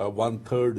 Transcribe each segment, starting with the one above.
1/3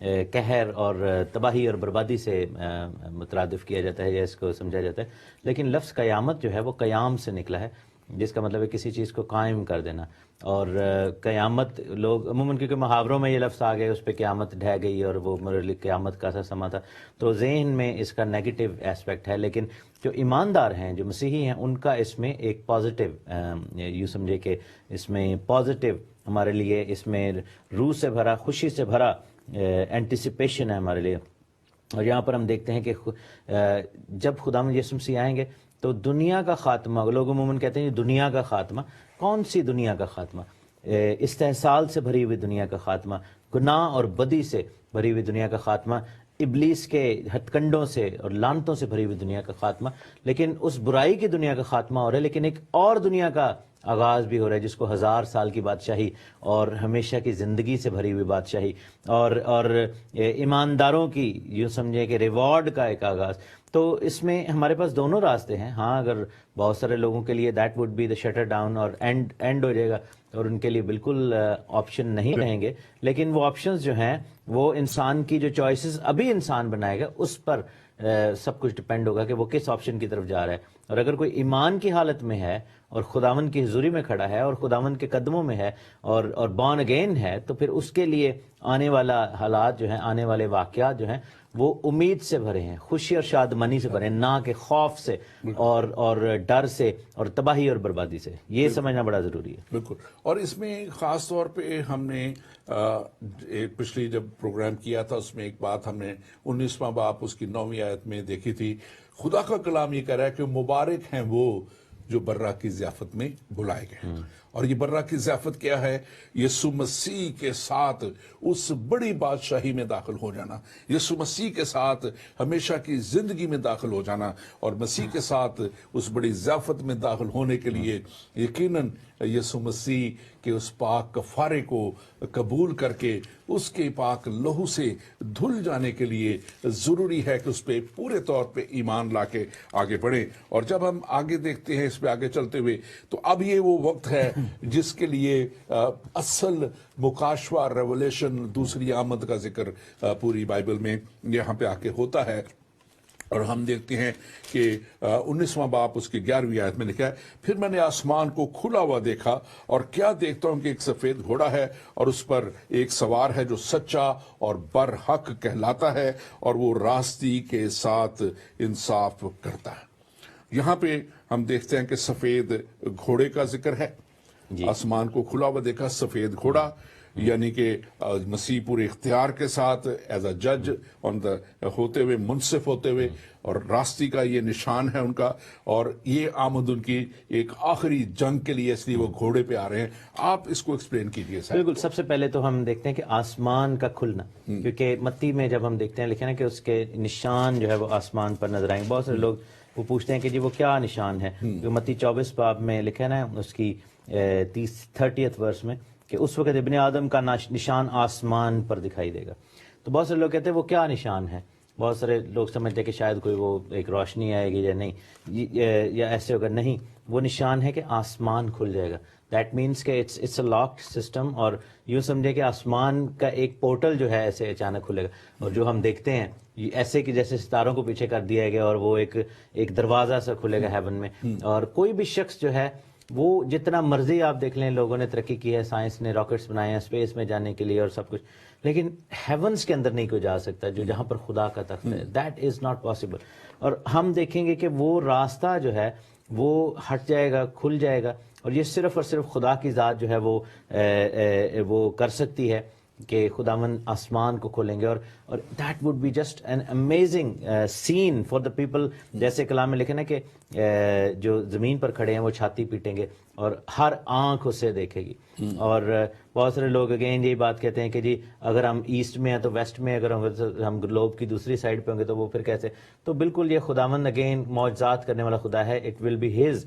قہر اور تباہی اور بربادی سے مترادف کیا جاتا ہے یا اس کو سمجھا جاتا ہے، لیکن لفظ قیامت جو ہے وہ قیام سے نکلا ہے، جس کا مطلب ہے کسی چیز کو قائم کر دینا. اور قیامت لوگ عموماً کیونکہ محاوروں میں یہ لفظ آ گئے، اس پہ قیامت ڈھہ گئی اور وہ میرے لیے قیامت کا سا سما تھا، تو ذہن میں اس کا نیگیٹو ایسپیکٹ ہے. لیکن جو ایماندار ہیں، جو مسیحی ہیں، ان کا اس میں ایک پازیٹیو یوں سمجھے کہ اس میں پازیٹیو ہمارے لیے، اس میں روح سے بھرا، خوشی سے بھرا اینٹیسپیشن ہے ہمارے لیے. اور یہاں پر ہم دیکھتے ہیں کہ جب خداوند یسوع مسیح آئیں گے تو دنیا کا خاتمہ، لوگ عموماً کہتے ہیں دنیا کا خاتمہ، کون سی دنیا کا خاتمہ؟ استحصال سے بھری ہوئی دنیا کا خاتمہ، گناہ اور بدی سے بھری ہوئی دنیا کا خاتمہ، ابلیس کے ہتھ کنڈوں سے اور لعنتوں سے بھری ہوئی دنیا کا خاتمہ. لیکن اس برائی کی دنیا کا خاتمہ ہو رہا ہے، لیکن ایک اور دنیا کا آغاز بھی ہو رہا ہے، جس کو 1000 سال کی بادشاہی اور ہمیشہ کی زندگی سے بھری ہوئی بادشاہی اور ایمانداروں کی یوں سمجھیں کہ ریوارڈ کا ایک آغاز. تو اس میں ہمارے پاس دونوں راستے ہیں. ہاں، اگر بہت سارے لوگوں کے لیے that would be the shutter down اور اینڈ ہو جائے گا اور ان کے لیے بالکل آپشن نہیں رہیں گے، لیکن وہ آپشنز جو ہیں وہ انسان کی جو چوائسیز ابھی انسان بنائے گا اس پر سب کچھ ڈپینڈ ہوگا کہ وہ کس آپشن کی طرف جا رہا ہے. اور اگر کوئی ایمان کی حالت میں ہے اور خداوند کی حضوری میں کھڑا ہے اور خداوند کے قدموں میں ہے اور بورن اگین ہے، تو پھر اس کے لیے آنے والا حالات جو ہیں، آنے والے واقعات جو ہیں، وہ امید سے بھرے ہیں، خوشی اور شادمانی سے بھرے ہیں، نہ کہ خوف سے اور ڈر سے اور تباہی اور بربادی سے. یہ سمجھنا بڑا ضروری ہے. بالکل. اور اس میں خاص طور پہ ہم نے پچھلی جب پروگرام کیا تھا، اس میں ایک بات ہم نے 19واں باب اس کی 9ویں آیت میں دیکھی تھی. خدا کا کلام یہ کہہ رہا ہے کہ مبارک ہیں وہ جو برہ کی ضیافت میں بلائے گئے. اور یہ برہ کی ضیافت کیا ہے؟ یسوع مسیح کے ساتھ اس بڑی بادشاہی میں داخل ہو جانا، یسوع مسیح کے ساتھ ہمیشہ کی زندگی میں داخل ہو جانا. اور مسیح کے ساتھ اس بڑی ضیافت میں داخل ہونے کے لیے یقیناً یسوع مسیح کے اس پاک کفارے کو قبول کر کے اس کے پاک لہو سے دھل جانے کے لیے ضروری ہے کہ اس پہ پورے طور پہ ایمان لا کے آگے بڑھیں. اور جب ہم آگے دیکھتے ہیں، اس پہ آگے چلتے ہوئے، تو اب یہ وہ وقت ہے جس کے لیے اصل مکاشفہ، ریولیشن، دوسری آمد کا ذکر پوری بائبل میں یہاں پہ آ کے ہوتا ہے. اور ہم دیکھتے ہیں کہ 19واں باب اس کی 11ویں آیت میں لکھا ہے، پھر میں نے آسمان کو کھلا ہوا دیکھا اور کیا دیکھتا ہوں کہ ایک سفید گھوڑا ہے اور اس پر ایک سوار ہے جو سچا اور برحق کہلاتا ہے اور وہ راستی کے ساتھ انصاف کرتا ہے. یہاں پہ ہم دیکھتے ہیں کہ سفید گھوڑے کا ذکر ہے. آسمان کو کھلا ہوا دیکھا، سفید گھوڑا، یعنی کہ مسیح پورے اختیار کے ساتھ ایز اے جج ہوتے ہوئے، منصف ہوتے ہوئے، اور راستی کا یہ نشان ہے ان کا. اور یہ آمد ان کی ایک آخری جنگ کے لیے، اس لیے وہ گھوڑے پہ آ رہے ہیں. آپ اس کو ایکسپلین کیجئے. بالکل. سب سے پہلے تو ہم دیکھتے ہیں کہ آسمان کا کھلنا، کیونکہ متی میں جب ہم دیکھتے ہیں لکھا نا کہ اس کے نشان جو ہے وہ آسمان پر نظر آئیں گے. بہت سارے لوگ وہ پوچھتے ہیں کہ جی وہ کیا نشان ہے؟ جو متی 24 باب میں لکھا ہے نا اس کی 30 ورس میں، کہ اس وقت ابن آدم کا نشان آسمان پر دکھائی دے گا. تو بہت سارے لوگ کہتے ہیں وہ کیا نشان ہے؟ بہت سارے لوگ سمجھتے ہیں کہ شاید کوئی وہ ایک روشنی آئے گی یا نہیں، یا ایسے ہوگا. نہیں، وہ نشان ہے کہ آسمان کھل جائے گا. دیٹ مینس کہ اٹس اے لاکڈ سسٹم. اور یوں سمجھے کہ آسمان کا ایک پورٹل جو ہے ایسے اچانک کھلے گا. اور جو ہم دیکھتے ہیں ایسے کہ جیسے ستاروں کو پیچھے کر دیا گیا اور وہ ایک دروازہ سا کھلے گا ہیون میں. اور کوئی بھی شخص جو ہے وہ جتنا مرضی آپ دیکھ لیں، لوگوں نے ترقی کی ہے، سائنس نے راکٹس بنائے ہیں اسپیس میں جانے کے لیے اور سب کچھ، لیکن ہیونس کے اندر نہیں کوئی جا سکتا جو جہاں پر خدا کا تخت ہے. That is not possible. اور ہم دیکھیں گے کہ وہ راستہ جو ہے وہ ہٹ جائے گا، کھل جائے گا. اور یہ صرف اور صرف خدا کی ذات جو ہے وہ کر سکتی ہے کہ خداوند آسمان کو کھولیں گے. اور that would be just an amazing scene for the people. جیسے کلام میں لکھے نا کہ جو زمین پر کھڑے ہیں وہ چھاتی پیٹیں گے اور ہر آنکھ اسے دیکھے گی. اور بہت سارے لوگ اگین یہی بات کہتے ہیں کہ جی اگر ہم ایسٹ میں ہیں تو ویسٹ میں، اگر ہم گلوب کی دوسری سائڈ پہ ہوں گے تو وہ پھر کیسے؟ تو بالکل یہ خداوند اگین معجزات کرنے والا خدا ہے. اٹ ول بی ہز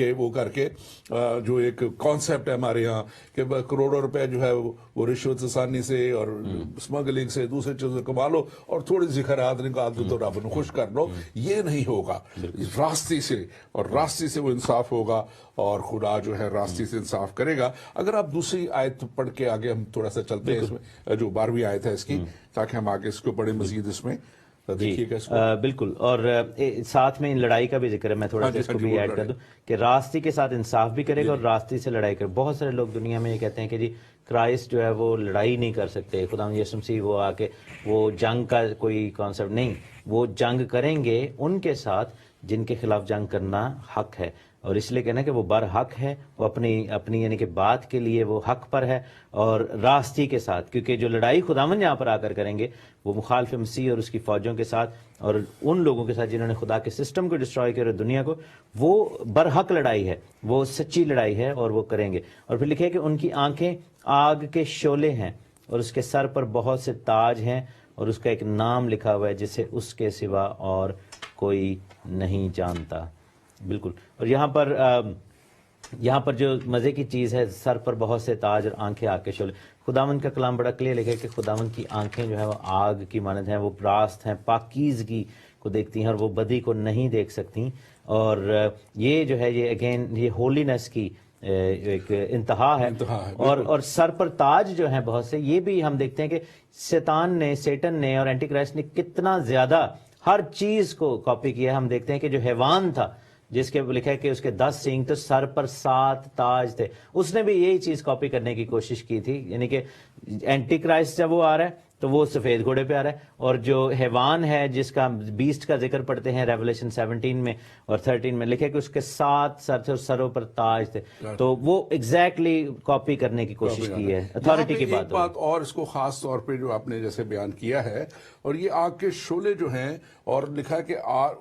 کہ وہ کر کے جو ایک کانسیپٹ ہے ہمارے یہاں کہ کروڑوں روپے جو ہے وہ رشوت ثانی سے اور اسمگلنگ سے دوسرے چیزیں کما لو اور تھوڑی سی خیرات نکال دو تو رب نو خوش کر لو، یہ نہیں ہوگا. راستی سے، اور راستی سے وہ انصاف ہوگا اور خدا جو ہے راستی سے انصاف کرے گا. اگر آپ دوسری آیت پڑھ کے آگے ہم تھوڑا سا چلتے ہیں اس میں، جو 12ویں آیت ہے اس کی، تاکہ ہم آگے اس کو پڑھیں مزید اس میں. دیکھیے گا اس کو. بالکل. اور ساتھ میں لڑائی کا بھی ذکر ہے، میں تھوڑا سا اس کو بھی ایڈ کر دوں کہ راستی کے ساتھ انصاف بھی کرے گا اور راستی سے لڑائی کرے. بہت سارے لوگ دنیا میں یہ کہتے ہیں کہ جی کرائسٹ جو ہے وہ لڑائی نہیں کر سکتے، خدا یسوع مسیح وہ آ کے وہ جنگ کا کوئی کانسیپٹ نہیں، وہ جنگ کریں گے ان کے ساتھ جن کے خلاف جنگ کرنا حق ہے. اور اس لیے کہنا کہ وہ برحق ہے، وہ اپنی یعنی کہ بات کے لیے وہ حق پر ہے اور راستی کے ساتھ، کیونکہ جو لڑائی خداوند یہاں پر آ کر کریں گے وہ مخالف مسیح اور اس کی فوجوں کے ساتھ اور ان لوگوں کے ساتھ جنہوں نے خدا کے سسٹم کو ڈسٹروائے کیا اور دنیا کو، وہ برحق لڑائی ہے، وہ سچی لڑائی ہے اور وہ کریں گے. اور پھر لکھے کہ ان کی آنکھیں آگ کے شعلے ہیں اور اس کے سر پر بہت سے تاج ہیں اور اس کا ایک نام لکھا ہوا ہے جسے اس کے سوا اور کوئی نہیں جانتا. بالکل. اور یہاں پر جو مزے کی چیز ہے، سر پر بہت سے تاج اور آنکھیں آگ کے شعلے. خداوند کا کلام بڑا کلیئر لکھا ہے کہ خداوند کی آنکھیں جو ہے وہ آگ کی مانند ہیں، وہ راست ہیں، پاکیزگی کو دیکھتی ہیں اور وہ بدی کو نہیں دیکھ سکتی. اور یہ جو ہے یہ اگین یہ ہولینس کی ایک انتہا ہے. اور سر پر تاج جو ہیں بہت سے، یہ بھی ہم دیکھتے ہیں کہ سیٹن نے اور اینٹی کرائسٹ نے کتنا زیادہ ہر چیز کو کاپی کیا. ہم دیکھتے ہیں کہ جو حیوان تھا جس کے لکھا ہے کہ اس کے 10 سینگ تو سر پر 7 تاج تھے، اس نے بھی یہی چیز کاپی کرنے کی کوشش کی تھی. یعنی کہ اینٹی کرائسٹ جب وہ آ رہا ہے تو وہ سفید گھوڑے پہ آ رہا ہے، اور جو حیوان ہے جس کا بیسٹ کا ذکر پڑھتے ہیں ریولیشن 17 میں اور 13 میں، لکھے کہ اس کے 7 سر تھے اور سروں پر تاج تھے. تو وہ ایگزیکٹلی کاپی کرنے کی کوشش کی ہے. اتھارٹی کی ایک بات اور اس کو خاص طور پہ جو آپ نے جیسے بیان کیا ہے، اور یہ آگ کے شعلے جو ہیں، اور لکھا ہے کہ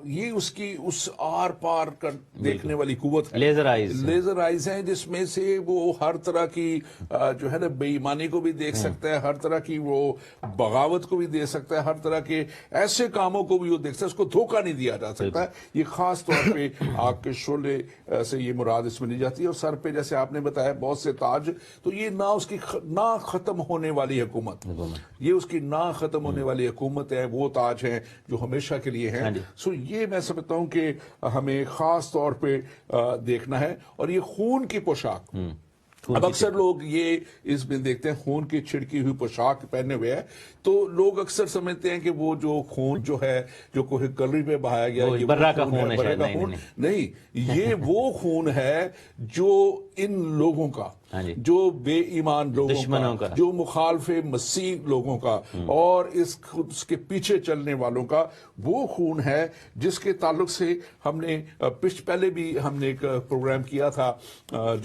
یہ اس کی اس آر پار کر دیکھنے والی قوت ہے، لیزر آئیز ہیں، جس میں سے وہ ہر طرح کی جو ہے نا بے ایمانی کو بھی دیکھ سکتا ہے، ہر طرح کی وہ بغاوت کو بھی دیکھ سکتا ہے، ہر طرح کے ایسے کاموں کو بھی وہ دیکھ سکتا ہے. اس کو دھوکہ نہیں دیا جا سکتا ہے. یہ خاص طور پہ آگ کے شعلے سے یہ مراد اس میں لی جاتی ہے. اور سر پہ جیسے آپ نے بتایا بہت سے تاج، تو یہ نہ اس کی نہ ختم ہونے والی حکومت، یہ اس کی نہ ختم ہونے والی حکومت ہے. وہ تاج ہیں جو ہمیشہ کے لیے ہیں. سو یہ میں سمجھتا ہوں کہ ہمیں خاص طور پہ دیکھنا ہے. اور یہ خون کی پوشاک، اب اکثر لوگ یہ اس میں دیکھتے ہیں خون کی چھڑکی ہوئی پوشاک پہنے ہوئے ہے، تو لوگ اکثر سمجھتے ہیں کہ وہ جو خون جو ہے جو کوئی کلری پہ بہایا گیا، یہ برا کا خون ہے. نہیں، یہ وہ خون ہے جو ان لوگوں کا، جو بے ایمان لوگوں کا، جو مخالف مسیح لوگوں کا اور اس کے پیچھے چلنے والوں کا، وہ خون ہے جس کے تعلق سے ہم نے پہلے بھی ہم نے ایک پروگرام کیا تھا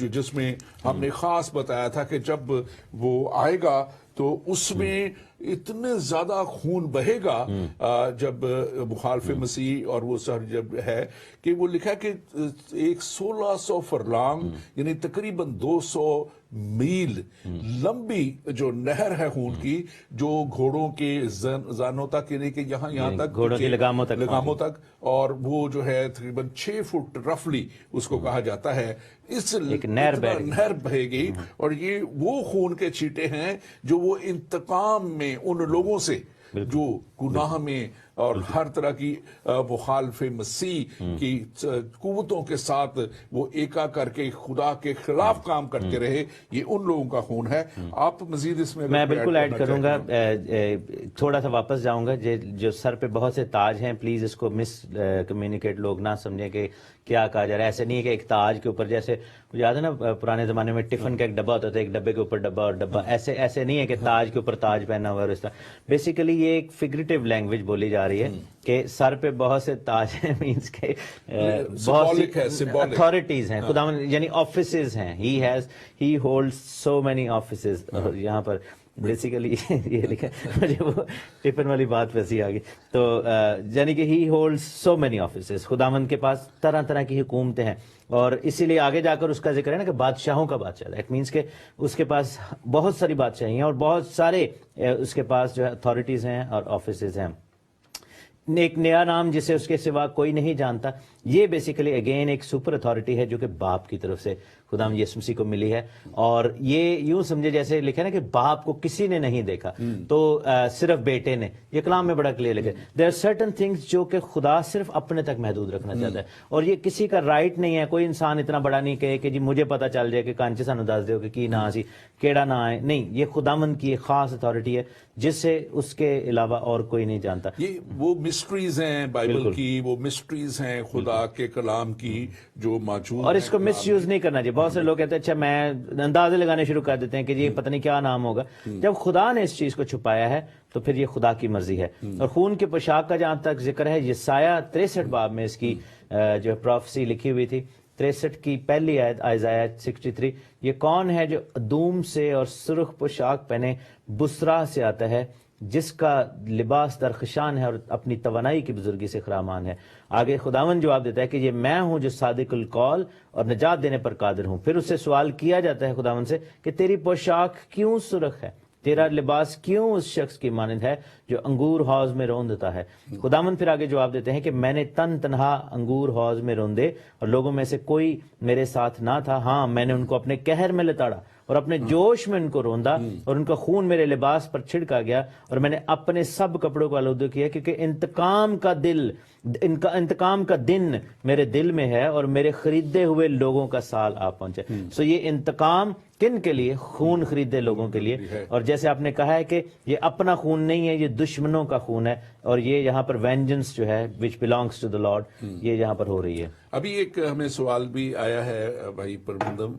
جس میں ہم نے خاص بتایا تھا کہ جب وہ آئے گا تو اس میں اتنے زیادہ خون بہے گا جب مخالف مسیح اور وہ سر جب ہے کہ وہ لکھا کہ 1600 فرلانگ یعنی تقریباً 200 میل لمبی جو نہر ہے خون کی، جو گھوڑوں کے زانوں تک یعنی کہ یہاں تک گھوڑوں کی لگاموں تک، اور وہ جو ہے تقریباً 6 فٹ رفلی اس کو کہا جاتا ہے، اس نہر بہے گی. اور یہ وہ خون کے چھیٹے ہیں جو وہ انتقام میں ان لوگوں سے جو گناہ میں اور ہر طرح کی مخالف مسیح کی قوتوں کے ساتھ وہ ایکا کر کے خدا کے خلاف کام کرتے رہے، یہ ان لوگوں کا خون ہے. آپ مزید اس میں بالکل ایڈ کروں گا، تھوڑا سا واپس جاؤں گا. جو سر پہ بہت سے تاج ہیں، پلیز اس کو مس کمیونیکیٹ لوگ نہ سمجھیں کہ کیا کہا جا رہا ہے. ایسے نہیں ہے کہ ایک تاج کے اوپر، جیسے یاد ہے نا پرانے زمانے میں ٹفن کا ایک ڈبہ ہوتا تھا، ایک ڈبے کے اوپر ڈبہ اور ڈبہ، ایسے نہیں ہے کہ تاج کے اوپر تاج پہنا ہوا ہے. اس طرح بیسیکلی یہ ایک فگریٹیو لینگویج بولی جا رہی ہے کہ سر پہ بہت سے تاج ہیں، مینس کہ بہت سی اتھارٹیز ہیں، خداوند یعنی آفیسز ہیں. ہی ہولڈز سو مینی آفیسز. اور یہاں پر بیسیکلی یہ لکھا مجھے وہ ٹفن والی بات ویسی آ گئی. تو یعنی کہ ہی ہولڈز سو مینی آفیسز، خداوند کے پاس طرح طرح کی حکومتیں ہیں. اور اسی لیے آگے جا کر اس کا ذکر ہے نا کہ بادشاہوں کا بادشاہ، دیٹ مینس کہ اس کے پاس بہت ساری بادشاہی ہیں اور بہت سارے اس کے پاس جو ہے اتھارٹیز ہیں اور آفیسز ہیں. ایک نیا نام جسے اس کے سوا کوئی نہیں جانتا. یہ بیسیکلی اگین ایک سپر اتھارٹی ہے جو کہ باپ کی طرف سے خدا یسوع مسیح کو ملی ہے. اور یہ یوں سمجھے جیسے لکھا نا کہ باپ کو کسی نے نہیں دیکھا تو صرف بیٹے نے. یہ کلام میں بڑا کلیئر لکھا ہے. دیر آر سرٹن تھنگس جو کہ خدا صرف اپنے تک محدود رکھنا چاہتا ہے, اور یہ کسی کا رائٹ نہیں ہے. کوئی انسان اتنا بڑا نہیں کہے کہ جی مجھے پتا چل جائے کہ کانچے سانو دس دیو کہ کی نہ سی کیڑا نہ آئے. نہیں, یہ خداوند کی ایک خاص اتھارٹی ہے جس سے اس کے علاوہ اور کوئی نہیں جانتا. یہ وہ مسٹریز ہیں بائبل کی, وہ مسٹریز ہیں خدا کے کلام کی جو موجود, اور اس کو مس یوز نہیں کرنا چاہیے. بہت سے لوگ کہتے ہیں اچھا میں اندازے لگانے شروع کر دیتے ہیں کہ جی پتہ نہیں کیا نام ہوگا. جب خدا نے اس چیز کو چھپایا ہے تو پھر یہ خدا کی مرضی ہے. اور خون کے پوشاک کا جہاں تک ذکر ہے, یسایہ 63 باب میں اس کی جو پروفیسی لکھی ہوئی تھی, 63 کی پہلی آیت, آئزایہ 63, یہ کون ہے جو ادوم سے اور سرخ پوشاک پہنے بسرا سے آتا ہے, جس کا لباس درخشان ہے اور اپنی توانائی کی بزرگی سے خرامان ہے. آگے خداوند جواب دیتا ہے کہ یہ میں ہوں جو صادق القول اور نجات دینے پر قادر ہوں. پھر اس سے سوال کیا جاتا ہے خداوند سے کہ تیری پوشاک کیوں سرخ ہے, تیرا لباس کیوں اس شخص کی مانند ہے جو انگور حوض میں روندتا ہے. خداوند پھر آگے جواب دیتے ہیں کہ میں نے تنہا انگور حوض میں روندے اور لوگوں میں سے کوئی میرے ساتھ نہ تھا. ہاں, میں نے ان کو اپنے قہر میں لتاڑا اور اپنے جوش میں ان کو روندا, اور ان کا خون میرے لباس پر چھڑکا گیا, اور میں نے اپنے سب کپڑوں کو آلودہ کیا, کیونکہ انتقام کا دن میرے دل میں ہے اور میرے خریدے ہوئے لوگوں کا سال آ پہنچا. سو یہ انتقام کن کے لیے؟ خون خریدے لوگوں کے لیے. اور جیسے آپ نے کہا ہے کہ یہ اپنا خون نہیں ہے, یہ دشمنوں کا خون ہے, اور یہ یہاں پر وینجنس جو ہے which belongs to the Lord, یہ یہاں پر ہو رہی ہے. ابھی ایک ہمیں سوال بھی آیا ہے بھائی پرمندم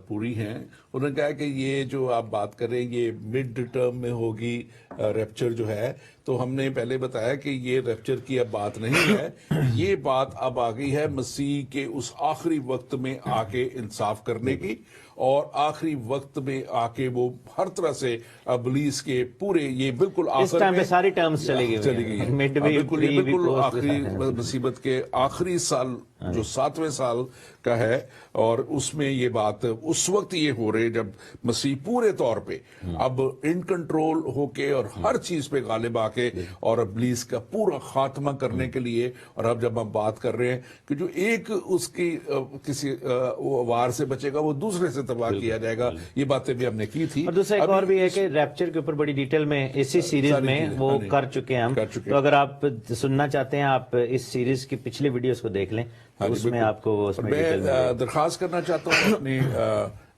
پوری ہیں, انہوں نے کہا کہ یہ جو آپ بات کر رہے ہیں یہ مڈ ٹرم میں ہوگی ریپچر جو ہے, تو ہم نے پہلے بتایا کہ یہ ریپچر کی اب بات نہیں ہے, یہ بات اب آ گئی ہے مسیح کے اس آخری وقت میں آ کے انصاف کرنے کی, اور آخری وقت میں آ کے وہ ہر طرح سے ابلیس کے پورے, یہ بالکل اس ٹائم پہ ساری ٹرمز چلی گئی ہیں, بالکل آخری مصیبت کے آخری سال جو 7ویں سال کا ہے, اور اس میں یہ بات اس وقت یہ ہو رہے جب مسیح پورے طور پہ اب ان کنٹرول ہو کے اور ہر چیز پہ غالب آ کے اور ابلیس کا پورا خاتمہ کرنے کے لیے. اور اب جب ہم بات کر رہے ہیں کہ جو ایک اس کی کسی وار سے بچے گا وہ دوسرے سے تباہ کیا جائے گا, یہ باتیں بھی ہم نے کی تھی. اور دوسرا ایک اور بھی ہے کہ ریپچر کے اوپر بڑی ڈیٹیل میں اسی سیریز میں وہ کر چکے ہیں ہم, تو اگر آپ سننا چاہتے ہیں آپ اس سیریز کی پچھلی ویڈیوز کو دیکھ لیں, اس میں آپ کو اس میں میں درخواست کرنا چاہتا ہوں اپنے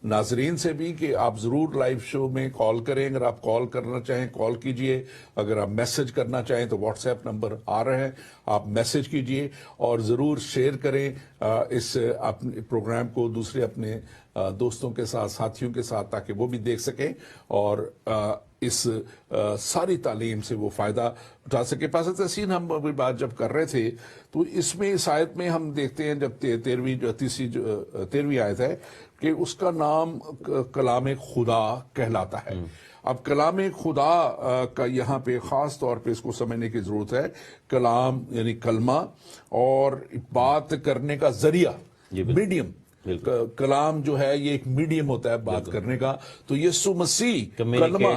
ناظرین سے بھی کہ آپ ضرور لائیو شو میں کال کریں. اگر آپ کال کرنا چاہیں کال کیجئے, اگر آپ میسج کرنا چاہیں تو واٹس ایپ نمبر آ رہے ہیں, آپ میسج کیجئے اور ضرور شیئر کریں اس اپنے پروگرام کو دوسرے اپنے دوستوں کے ساتھ, ساتھیوں کے ساتھ, تاکہ وہ بھی دیکھ سکیں اور اس ساری تعلیم سے وہ فائدہ اٹھا سکے. پاسا تحسین ہم ابھی بات جب کر رہے تھے تو اس میں اس آیت میں ہم دیکھتے ہیں جب 13ویں آیت ہے کہ اس کا نام کلام خدا کہلاتا ہے. اب کلام خدا کا یہاں پہ خاص طور پہ اس کو سمجھنے کی ضرورت ہے. کلام یعنی کلمہ اور بات کرنے کا ذریعہ, میڈیم. کلام جو ہے یہ ایک میڈیم ہوتا ہے بات کرنے کا. تو یسوع مسیح کلمہ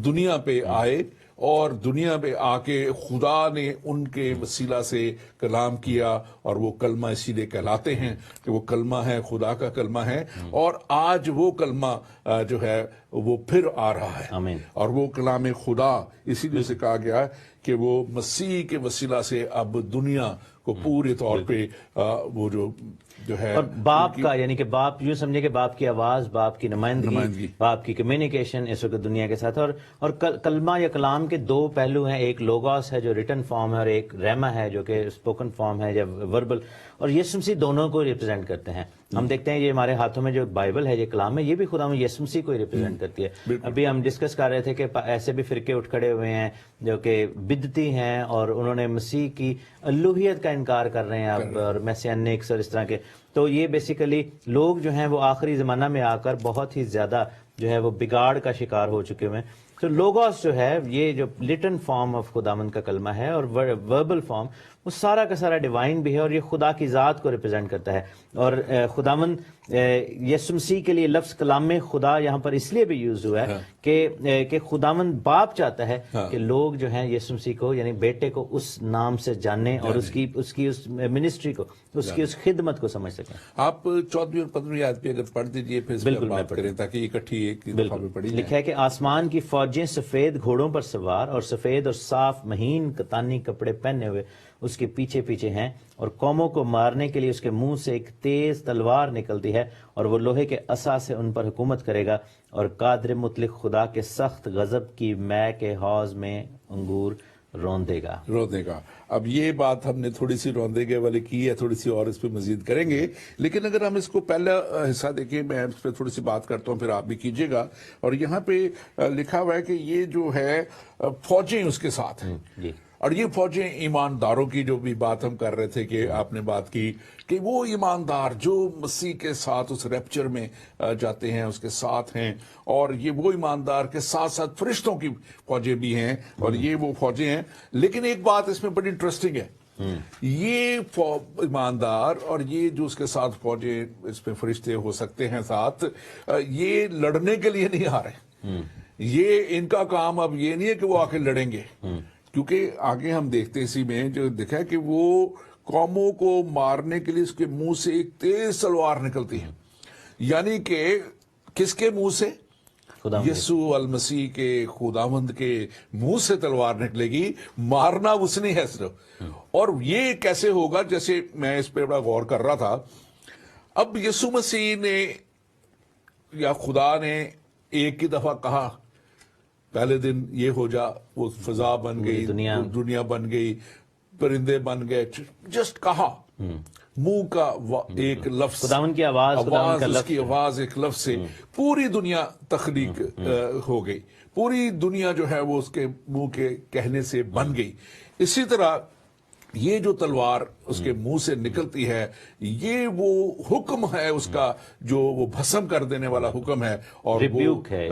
دنیا پہ آئے اور دنیا پہ آ کے خدا نے ان کے وسیلہ سے کلام کیا, اور وہ کلمہ اسی لیے کہلاتے ہیں کہ وہ کلمہ ہے, خدا کا کلمہ ہے. اور آج وہ کلمہ جو ہے وہ پھر آ رہا ہے, اور وہ کلام خدا اسی لیے سے کہا گیا کہ وہ مسیح کے وسیلہ سے اب دنیا کو پورے طور پہ وہ جو ہے, اور باپ کا یعنی کہ باپ یوں سمجھے کہ باپ کی آواز, باپ کی نمائندگی, باپ کی کمیونیکیشن اس وقت دنیا کے ساتھ. اور کلمہ یا کلام کے دو پہلو ہیں, ایک لوگوس ہے جو ریٹن فارم ہے, اور ایک ریما ہے جو کہ اسپوکن فارم ہے یا وربل. اور یسوع مسیح دونوں کو ریپرزینٹ کرتے ہیں. ہم دیکھتے ہیں یہ ہمارے ہاتھوں میں جو بائبل ہے, یہ کلام ہے, یہ بھی خدا یسوع مسیح کو ریپرزینٹ کرتی ہے. ابھی ہم ڈسکس کر رہے تھے کہ ایسے بھی فرقے اٹھ کھڑے ہوئے ہیں جو کہ بدعتی ہیں اور انہوں نے مسیح کی الوہیت کا انکار کر رہے ہیں اب, اور میسیانکس اور اس طرح کے. تو یہ بیسیکلی لوگ جو ہیں وہ آخری زمانہ میں آ کر بہت ہی زیادہ جو ہے وہ بگاڑ کا شکار ہو چکے ہوئے ہیں. تو لوگوس جو ہے یہ جو لٹن فارم آف خداوند کا کلمہ ہے, اور وربل فارم وہ سارا کا سارا ڈیوائن بھی ہے, اور یہ خدا کی ذات کو ریپرزینٹ کرتا ہے. اور خداوند یسوع مسیح کے لیے لفظ کلام خدا یہاں پر اس لیے بھی یوز ہوا ہے کہ خداوند باپ چاہتا ہے کہ لوگ جو ہیں یسوع مسیح کو یعنی بیٹے کو اس نام سے جانیں اور اس کی اس منسٹری کو اس کی اس خدمت کو سمجھ سکیں. آپ 14 اور 15 آیت پہ اگر پڑھ دیجئے پھر اس پر بات کریں تاکہ اکٹھی ایک دفعہ میں پڑھی جائے. لکھا ہے کہ آسمان کی فوجیں سفید گھوڑوں پر سوار اور سفید اور صاف مہین کتانی کپڑے پہنے ہوئے اس کے پیچھے پیچھے ہیں اور قوموں کو مارنے کے لیے اس کے منہ سے ایک تیز تلوار نکلتی ہے اور وہ لوہے کے عصا سے ان پر حکومت کرے گا اور قادر مطلق خدا کے سخت غضب کی مے کے حوض میں انگور روندے گا. اب یہ بات ہم نے تھوڑی سی روندے گے والی کی ہے, تھوڑی سی اور اس پہ مزید کریں گے, لیکن اگر ہم اس کو پہلا حصہ دیکھیں, میں اس پہ تھوڑی سی بات کرتا ہوں پھر آپ بھی کیجئے گا. اور یہاں پہ لکھا ہوا ہے کہ یہ جو ہے فوجیں اس کے ساتھ ہیں, اور یہ فوجیں ایمانداروں کی جو بھی بات ہم کر رہے تھے کہ آپ نے بات کی کہ وہ ایماندار جو مسیح کے ساتھ اس ریپچر میں جاتے ہیں اس کے ساتھ ہیں, اور یہ وہ ایماندار کے ساتھ ساتھ فرشتوں کی فوجیں بھی ہیں, اور یہ وہ فوجیں ہیں. لیکن ایک بات اس میں بڑی انٹرسٹنگ ہے, یہ ایماندار اور یہ جو اس کے ساتھ فوجیں اس میں فرشتے ہو سکتے ہیں ساتھ, یہ لڑنے کے لیے نہیں آ رہے. یہ ان کا کام اب یہ نہیں ہے کہ وہ آ کے لڑیں گے, کیونکہ آگے ہم دیکھتے اسی میں جو دیکھا ہے کہ وہ قوموں کو مارنے کے لیے اس کے منہ سے ایک تیز تلوار نکلتی ہے. یعنی کہ کس کے منہ سے؟ یسوع المسیح کے خداوند کے منہ سے تلوار نکلے گی. مارنا اس نے ہے صرف. اور یہ کیسے ہوگا؟ جیسے میں اس پہ بڑا غور کر رہا تھا, اب یسوع مسیح نے یا خدا نے ایک ہی دفعہ کہا پہلے دن یہ ہو جا, وہ فضا بن گئی, دنیا بن گئی, پرندے بن گئے, جسٹ کہا منہ کا ایک لفظ, خداوند کی آواز, اس کی آواز ایک لفظ سے پوری دنیا تخلیق ہو گئی. پوری دنیا جو ہے وہ اس کے منہ کے کہنے سے بن گئی. اسی طرح یہ جو تلوار اس کے منہ سے نکلتی ہے, یہ وہ حکم ہے اس کا جو وہ بھسم کر دینے والا حکم ہے, اور وہ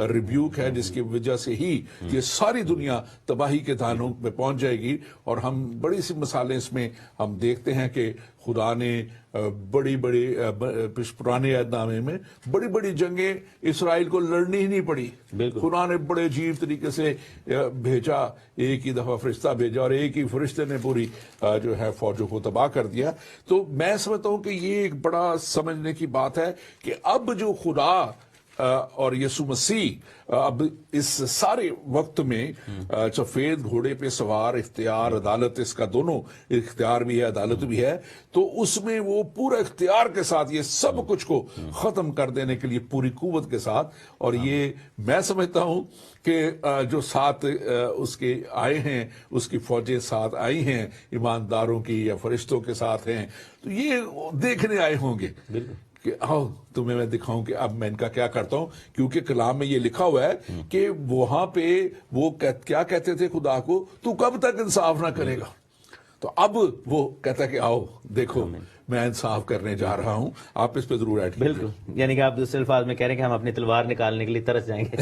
ریبیوک ہے جس کی وجہ سے ہی یہ ساری دنیا تباہی کے دانوں میں پہنچ جائے گی. اور ہم بڑی سی مثالیں اس میں ہم دیکھتے ہیں کہ خدا نے بڑی پرانے عہد نامے میں بڑی بڑی جنگیں اسرائیل کو لڑنی ہی نہیں پڑی. خدا نے بڑے عجیب طریقے سے بھیجا, ایک ہی دفعہ فرشتہ بھیجا اور ایک ہی فرشتے نے پوری جو ہے فوجوں کو تباہ کر دیا. تو میں سمجھتا ہوں کہ یہ ایک بڑا سمجھنے کی بات ہے کہ اب جو خدا اور یسوع مسیح اب اس سارے وقت میں سفید گھوڑے پہ سوار, اختیار عدالت اس کا دونوں اختیار بھی ہے عدالت بھی ہے, تو اس میں وہ پورا اختیار کے ساتھ یہ سب کچھ کو ختم کر دینے کے لیے پوری قوت کے ساتھ. اور یہ میں سمجھتا ہوں کہ جو ساتھ اس کے آئے ہیں, اس کی فوجیں ساتھ آئی ہیں ایمانداروں کی یا فرشتوں کے ساتھ ہیں, تو یہ دیکھنے آئے ہوں گے کہ آؤ تمہیں میں دکھاؤں کہ اب میں ان کا کیا کرتا ہوں. کیونکہ کلام میں یہ لکھا ہوا ہے کہ وہاں پہ وہ کیا کہتے تھے خدا کو, تو کب تک انصاف نہ کرے گا. تو اب وہ کہتا ہے کہ آؤ دیکھو میں انصاف کرنے جا رہا ہوں. آپ اس پہ ضرور ایڈ کیجئے. بالکل, یعنی کہ آپ دوسرے الفاظ میں کہہ رہے ہیں کہ ہم اپنی تلوار نکالنے کے لیے ترس جائیں گے.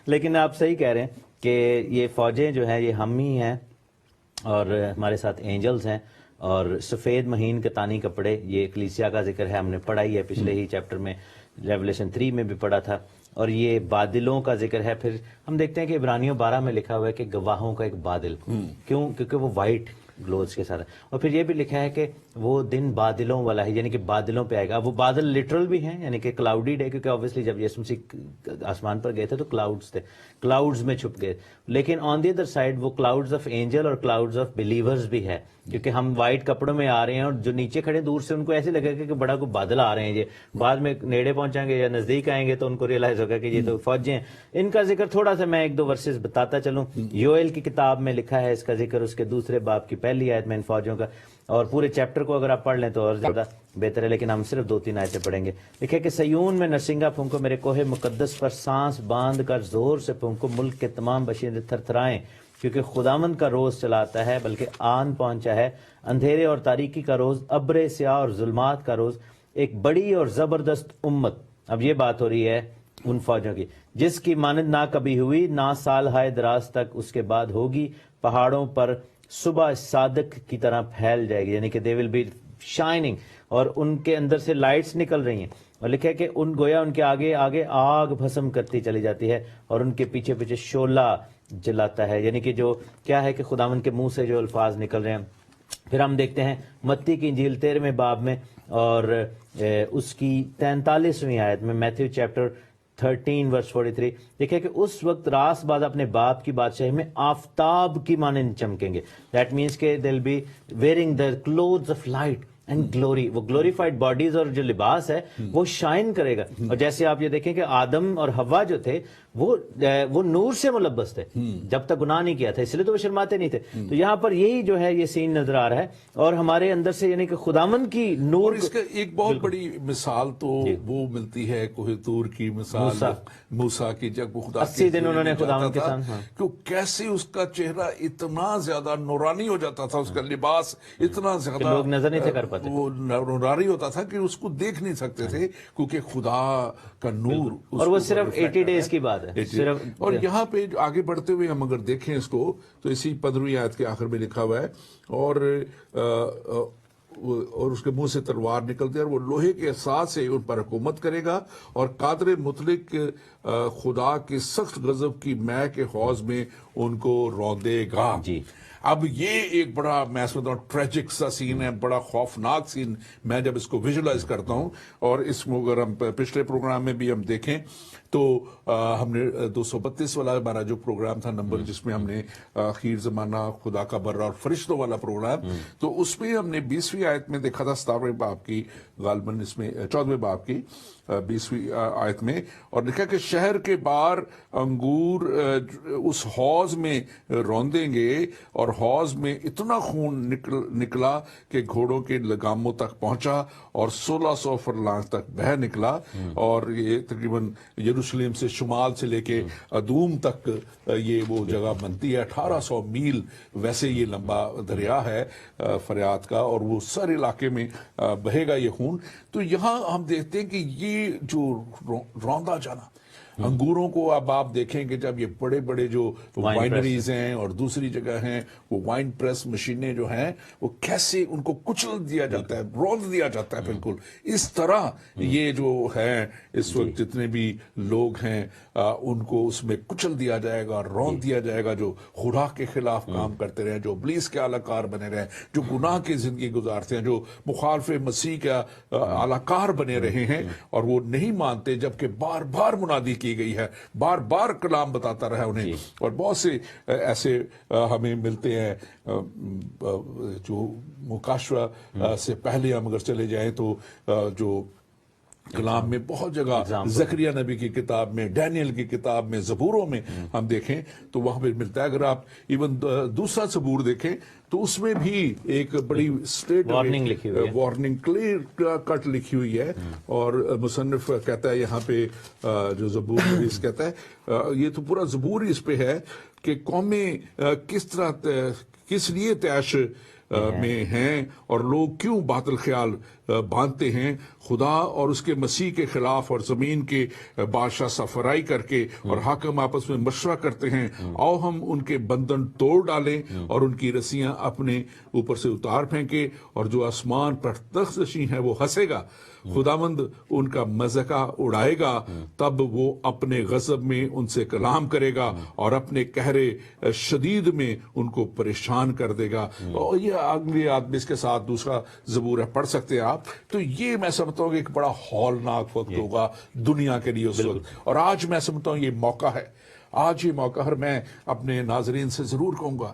لیکن آپ صحیح کہہ رہے ہیں کہ یہ فوجیں جو ہیں یہ ہم ہی ہیں اور ہمارے ساتھ اینجلز ہیں, اور سفید مہین کتانی کپڑے, یہ کلیسیا کا ذکر ہے, ہم نے پڑھا ہی ہے پچھلے ہی چیپٹر میں, ریولیشن 3 میں بھی پڑھا تھا. اور یہ بادلوں کا ذکر ہے. پھر ہم دیکھتے ہیں کہ عبرانیوں 12 میں لکھا ہوا ہے کہ گواہوں کا ایک بادل. کیوں؟ کیونکہ وہ وائٹ گلوز کے ساتھ ہے. اور پھر یہ بھی لکھا ہے کہ وہ دن بادلوں والا ہے, یعنی کہ بادلوں پہ آئے گا. وہ بادل لٹرل بھی ہیں, یعنی کہ کلاؤڈی ڈے, کیونکہ اوبیسلی جب یسوع مسیح آسمان پر گئے تھے تو کلاؤڈز تھے, کلاؤڈز میں چھپ گئے. لیکن آن دی ادر سائڈ وہ کلاؤڈز آف اینجل اور کلاؤڈز آف بلیورز بھی ہے, کیونکہ ہم وائٹ کپڑوں میں آ رہے ہیں اور جو نیچے کھڑے دور سے ان کو ایسے لگے گا کہ بڑا کوئی بادل آ رہے ہیں. یہ بعد میں نیڑے پہنچیں گے یا نزدیک آئیں گے تو ان کو ریئلائز ہوگا کہ یہ تو فوجیں ہیں. ان کا ذکر تھوڑا سا میں 1-2 ورسز بتاتا چلوں. یوئیل کی کتاب میں لکھا ہے اس کا ذکر, اس کے 2 باب کی پہلی آیت میں ان فوجوں کا, اور پورے چیپٹر کو اگر آپ پڑھ لیں تو اور زیادہ بہتر ہے, لیکن ہم صرف 2-3 آیتیں پڑھیں گے. لکھے کہ سیون میں نرسنگا پھونکو, میرے کوہ مقدس پر سانس باندھ کر زور سے پھونکو, ملک کے تمام باشندے تھر تھرائیں, کیونکہ خداوند کا روز چلاتا ہے بلکہ آن پہنچا ہے, اندھیرے اور تاریکی کا روز, ابرے سیاہ اور ظلمات کا روز, ایک بڑی اور زبردست امت. اب یہ بات ہو رہی ہے ان فوجوں کی جس کی مانند نہ کبھی ہوئی نہ سال ہائے دراز تک اس کے بعد ہوگی, پہاڑوں پر صبح صادق کی طرح پھیل جائے گی. یعنی کہ دے ول بی شائننگ, اور ان کے اندر سے لائٹس نکل رہی ہیں, اور لکھا ہے کہ ان گویا ان کے آگے آگے آگ بھسم کرتی چلی جاتی ہے اور ان کے پیچھے پیچھے شعلہ جلاتا ہے. یعنی کہ جو کیا ہے کہ خداوند کے منہ سے جو الفاظ نکل رہے ہیں. پھر ہم دیکھتے ہیں متی کی انجیل 13ویں باب میں اور اس کی 43ویں آیت میں, میتھیو چیپٹر 13 ورس 43, دیکھیں کہ اس وقت راست باز اپنے باپ کی بادشاہی میں آفتاب کی مانند چمکیں گے. دیٹ مینس کہ they will be wearing the clothes of light and glory. وہ گلوریفائڈ باڈیز اور جو لباس ہے وہ شائن کرے گا. اور جیسے آپ یہ دیکھیں کہ آدم اور حوا جو تھے وہ نور سے ملبس تھے جب تک گناہ نہیں کیا تھا, اس لیے تو وہ شرماتے نہیں تھے. تو یہاں پر یہی جو ہے یہ سین نظر آ رہا ہے, اور ہمارے اندر سے یعنی کہ خداوند کی نور. اور اس کا ایک بہت بڑی مثال تو وہ ملتی ہے کوہ طور کی مثال, موسیٰ کی, جب وہ خدا 80 دن انہوں نے خداوند کے ساتھ, کہ کیسے اس کا چہرہ اتنا زیادہ نورانی ہو جاتا تھا, اس کا لباس اتنا زیادہ لوگ نظر نہیں تھے کر پاتے, وہ نورانی ہوتا تھا کہ اس کو دیکھ نہیں سکتے تھے کیونکہ خدا کا نور. اور وہ صرف 80 ڈیز کی بات ہے. اور یہاں پہ آگے بڑھتے ہوئے ہم اگر دیکھیں اس کو تو اسی 15ویں آیت کے آخر میں لکھا ہوا ہے, اور اس کے منہ سے تلوار نکلتی ہے اور وہ لوہے کے ساتھ سے ان پر حکومت کرے گا, اور قادر مطلق خدا کے سخت غضب کی مے کے حوض میں ان کو روندے گا. جی, اب یہ ایک بڑا, میں سمجھتا ہوں ٹریجک سا سین ہے, بڑا خوفناک سین میں جب اس کو ویژولائز کرتا ہوں. اور اس میں اگر ہم پچھلے پروگرام میں بھی ہم دیکھیں تو ہم نے 232 والا ہمارا جو پروگرام تھا نمبر, جس میں ہم نے آخر زمانہ, خدا کا برا اور فرشتوں والا پروگرام, تو اس میں ہم نے 20ویں آیت میں دیکھا تھا, 17ویں باب کی غالباً, اس میں 14ویں باب کی 20ویں آیت میں, اور لکھا کہ شہر کے باہر انگور اس حوض میں روندیں گے, اور حوض میں اتنا خون نکلا کہ گھوڑوں کے لگاموں تک پہنچا اور 1600 فرلانگ تک بہہ نکلا. اور یہ تقریباً یروشلم سے شمال سے لے کے ادوم تک یہ وہ جگہ بنتی ہے. 1800 میل ویسے یہ لمبا دریا ہے فریات کا, اور وہ سارے علاقے میں بہے گا یہ خون. تو یہاں ہم دیکھتے ہیں کہ یہ جو روندا جانا انگوروں کو, اب آپ دیکھیں کہ جب یہ بڑے بڑے جو وائنریز ہیں اور دوسری جگہ ہیں, وہ وائن پریس مشینیں جو ہیں, وہ کیسے ان کو کچل دیا جاتا ہے, روند دیا جاتا ہے. بالکل اس طرح یہ جو ہے اس وقت جتنے بھی لوگ ہیں ان کو اس میں کچل دیا جائے گا, روند دیا جائے گا, جو خدا کے خلاف کام کرتے رہے, جو ابلیس کے اعلی کار بنے رہے, جو گناہ کی زندگی گزارتے ہیں, جو مخالف مسیح کا اعلی کار بنے رہے ہیں, اور وہ نہیں مانتے, جبکہ بار بار منادی کی گئی ہے, بار بار کلام بتاتا رہا انہیں. اور بہت سے ایسے ہمیں ملتے ہیں جو مکاشفہ سے پہلے ہم اگر چلے جائیں تو جو کلام میں بہت جگہ, زکریا نبی کی کتاب میں, ڈینیل کی کتاب میں, زبوروں میں ہم دیکھیں تو وہاں پہ ملتا ہے. اگر آپ ایون دوسرا زبور دیکھیں تو اس میں بھی ایک بڑی وارننگ کلیئر کٹ لکھی ہوئی ہے, اور مصنف کہتا ہے یہاں پہ, جو زبور نویس کہتا ہے, یہ تو پورا زبور اس پہ ہے کہ قومیں کس طرح, کس لیے طیش میں ہیں, اور لوگ کیوں باطل خیال باندھتے ہیں خدا اور اس کے مسیح کے خلاف, اور زمین کے بادشاہ سفرائی کر کے اور حاکم آپس میں مشورہ کرتے ہیں, آؤ ہم ان کے بندھن توڑ ڈالیں اور ان کی رسیاں اپنے اوپر سے اتار پھینکیں, اور جو آسمان پر تخت نشین ہے وہ ہنسے گا, خداوند ان کا مذاق اڑائے گا, تب وہ اپنے غضب میں ان سے کلام کرے گا اور اپنے قہر شدید میں ان کو پریشان کر دے گا. اور یہ اگلے آدمی اس کے ساتھ دوسرا زبور ہے, پڑھ سکتے ہیں آپ. تو یہ میں سمجھتا ہوں کہ ایک بڑا ہولناک وقت ہوگا دنیا کے لیے اس وقت. اور آج میں سمجھتا ہوں یہ موقع ہے, آج یہ موقع ہے. میں اپنے ناظرین سے ضرور کہوں گا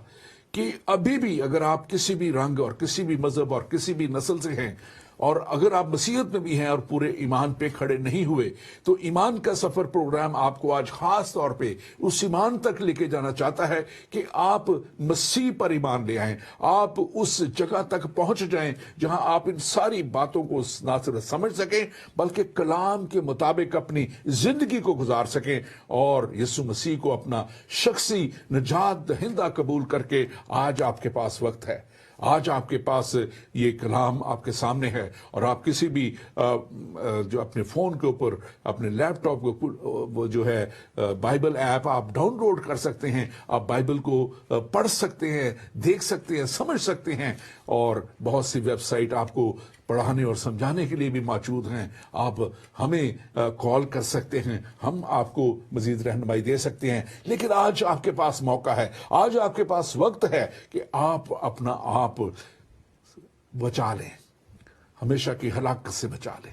کہ ابھی بھی اگر آپ کسی بھی رنگ اور کسی بھی مذہب اور کسی بھی نسل سے ہیں, اور اگر آپ مسیحیت میں بھی ہیں اور پورے ایمان پہ کھڑے نہیں ہوئے, تو ایمان کا سفر پروگرام آپ کو آج خاص طور پہ اس ایمان تک لے کے جانا چاہتا ہے کہ آپ مسیح پر ایمان لے آئیں, آپ اس جگہ تک پہنچ جائیں جہاں آپ ان ساری باتوں کو نہ صرف سمجھ سکیں بلکہ کلام کے مطابق اپنی زندگی کو گزار سکیں, اور یسوع مسیح کو اپنا شخصی نجات دہندہ قبول کر کے آج آپ کے پاس وقت ہے. آج آپ کے پاس یہ کلام آپ کے سامنے ہے اور آپ کسی بھی جو اپنے فون کے اوپر اپنے لیپ ٹاپ کے اوپر وہ جو ہے بائبل ایپ آپ ڈاؤن لوڈ کر سکتے ہیں. آپ بائبل کو پڑھ سکتے ہیں, دیکھ سکتے ہیں, سمجھ سکتے ہیں, اور بہت سی ویب سائٹ آپ کو پڑھانے اور سمجھانے کے لیے بھی موجود ہیں. آپ ہمیں کال کر سکتے ہیں, ہم آپ کو مزید رہنمائی دے سکتے ہیں. لیکن آج آپ کے پاس موقع ہے, آج آپ کے پاس وقت ہے کہ آپ اپنا آپ بچا لیں, ہمیشہ کی ہلاکت سے بچا لیں,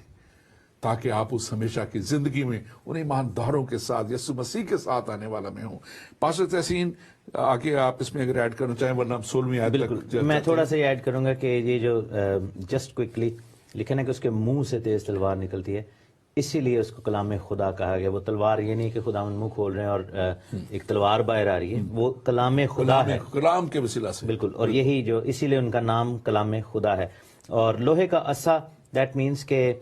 تاکہ آپ اس ہمیشہ کی زندگی میں ان ایمانداروں کے ساتھ یسوع مسیح کے ساتھ آنے والا میں ہوں. پاسٹر تحسین آگے آپ اس میں اگر ایڈ کرنا چاہیں, ورنہ ہم 16ویں آیت تک. میں تھوڑا سا یہ ایڈ کروں گا کہ یہ جو جسٹ کوئکلی لکھا ہے کہ اس کے منہ سے تیز تلوار نکلتی ہے, اسی لیے اس کو کلام خدا کہا گیا. وہ تلوار یہ نہیں کہ خدا منہ کھول رہے ہیں اور ایک تلوار باہر آ رہی ہے, وہ کلام خدا ہے, کلام کے وسیلہ سے. بالکل, اور یہی جو اسی لیے ان کا نام کلام خدا ہے. اور لوہے کا عصا, دیٹ مینس کہ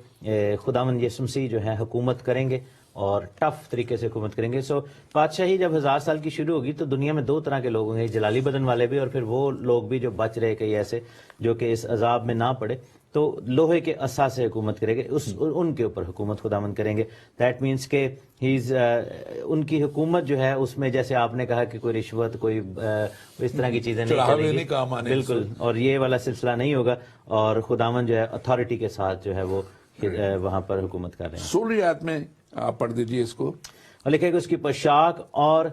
خداوند یسوع مسیح جو ہے حکومت کریں گے اور ٹف طریقے سے حکومت کریں گے. سو بادشاہی جب 1000 سال کی شروع ہوگی تو دنیا میں 2 طرح کے لوگ ہوں گے, جلالی بدن والے بھی اور پھر وہ لوگ بھی جو بچ رہے کئی ایسے جو کہ اس عذاب میں نہ پڑے. تو لوہے کے عصا سے حکومت کریں گے, ان کے اوپر حکومت خداوند کریں گے. دیٹ مینس کہ ان کی حکومت جو ہے اس میں جیسے آپ نے کہا کہ کوئی رشوت, کوئی اس طرح کی چیزیں نہیں چلے گی, بالکل, اور یہ والا سلسلہ نہیں ہوگا. اور خداوند جو ہے اتھارٹی کے ساتھ جو ہے وہ وہاں پر حکومت کر رہے ہیں. 16ویں آیت میں آپ پڑھ دیجئے اس کو. اور لکھے کہ اس کی پوشاک اور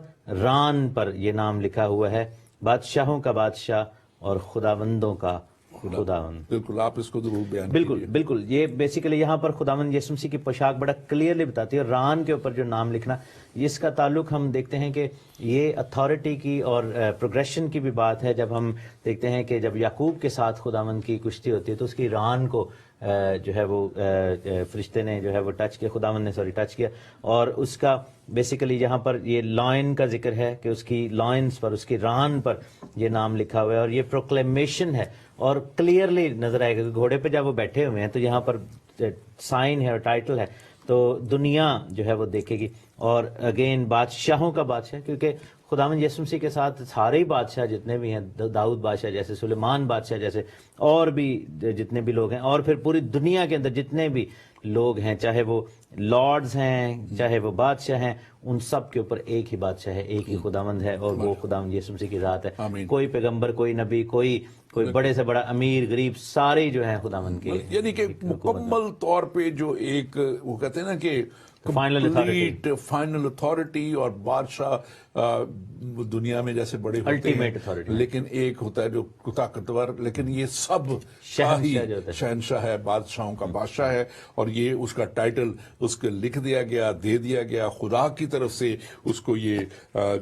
ران پر یہ نام لکھا ہوا ہے, بادشاہوں کا بادشاہ اور خداوندوں کا خداوند. بالکل, آپ اس کو ضرور بیان بالکل بالکل, یہ بیسیکلی یہاں پر خداوند یسوع مسیح کی پوشاک بڑا کلیئرلی بتاتی ہے. ران کے اوپر جو نام لکھنا, اس کا تعلق ہم دیکھتے ہیں کہ یہ اتھارٹی کی اور پروگریشن کی بھی بات ہے. جب ہم دیکھتے ہیں کہ جب یعقوب کے ساتھ خداوند کی کشتی ہوتی ہے تو اس کی ران کو جو ہے وہ فرشتے نے جو ہے وہ ٹچ کیا, خداوند نے ٹچ کیا, اور اس کا بیسیکلی یہاں پر یہ لائن کا ذکر ہے کہ اس کی لائنز پر, اس کی ران پر یہ نام لکھا ہوا ہے. اور یہ پروکلیمیشن ہے اور کلیئرلی نظر آئے گا کہ گھوڑے پہ جب وہ بیٹھے ہوئے ہیں تو یہاں پر سائن ہے اور ٹائٹل ہے, تو دنیا جو ہے وہ دیکھے گی. اور اگین بادشاہوں کا بادشاہ, کیونکہ خداوند یسوع مسیح کے ساتھ سارے ہی بادشاہ جتنے بھی ہیں, داؤد بادشاہ جیسے, سلیمان بادشاہ جیسے, اور بھی جتنے بھی لوگ ہیں, اور پھر پوری دنیا کے اندر جتنے بھی لوگ ہیں, چاہے وہ لارڈز ہیں چاہے وہ بادشاہ ہیں, ان سب کے اوپر ایک ہی بادشاہ ہے, ایک ہی خداوند ہے, اور وہ خداوند یسوع مسیح کی ذات ہے. کوئی پیغمبر, کوئی نبی, کوئی بڑے سے بڑا امیر غریب, سارے جو ہیں خداوند کے, یعنی کہ مکمل طور پہ جو ایک وہ کہتے ہیں نا کہ فائنل اتھارٹی اور بادشاہ دنیا میں جیسے بڑے ہوتے ہیں, لیکن ایک ہوتا ہے جو طاقتور, لیکن یہ سب شہنشاہ ہے, بادشاہوں کا بادشاہ ہے. اور یہ اس کا ٹائٹل اس کو لکھ دیا گیا, دے دیا گیا خدا کی طرف سے, اس کو یہ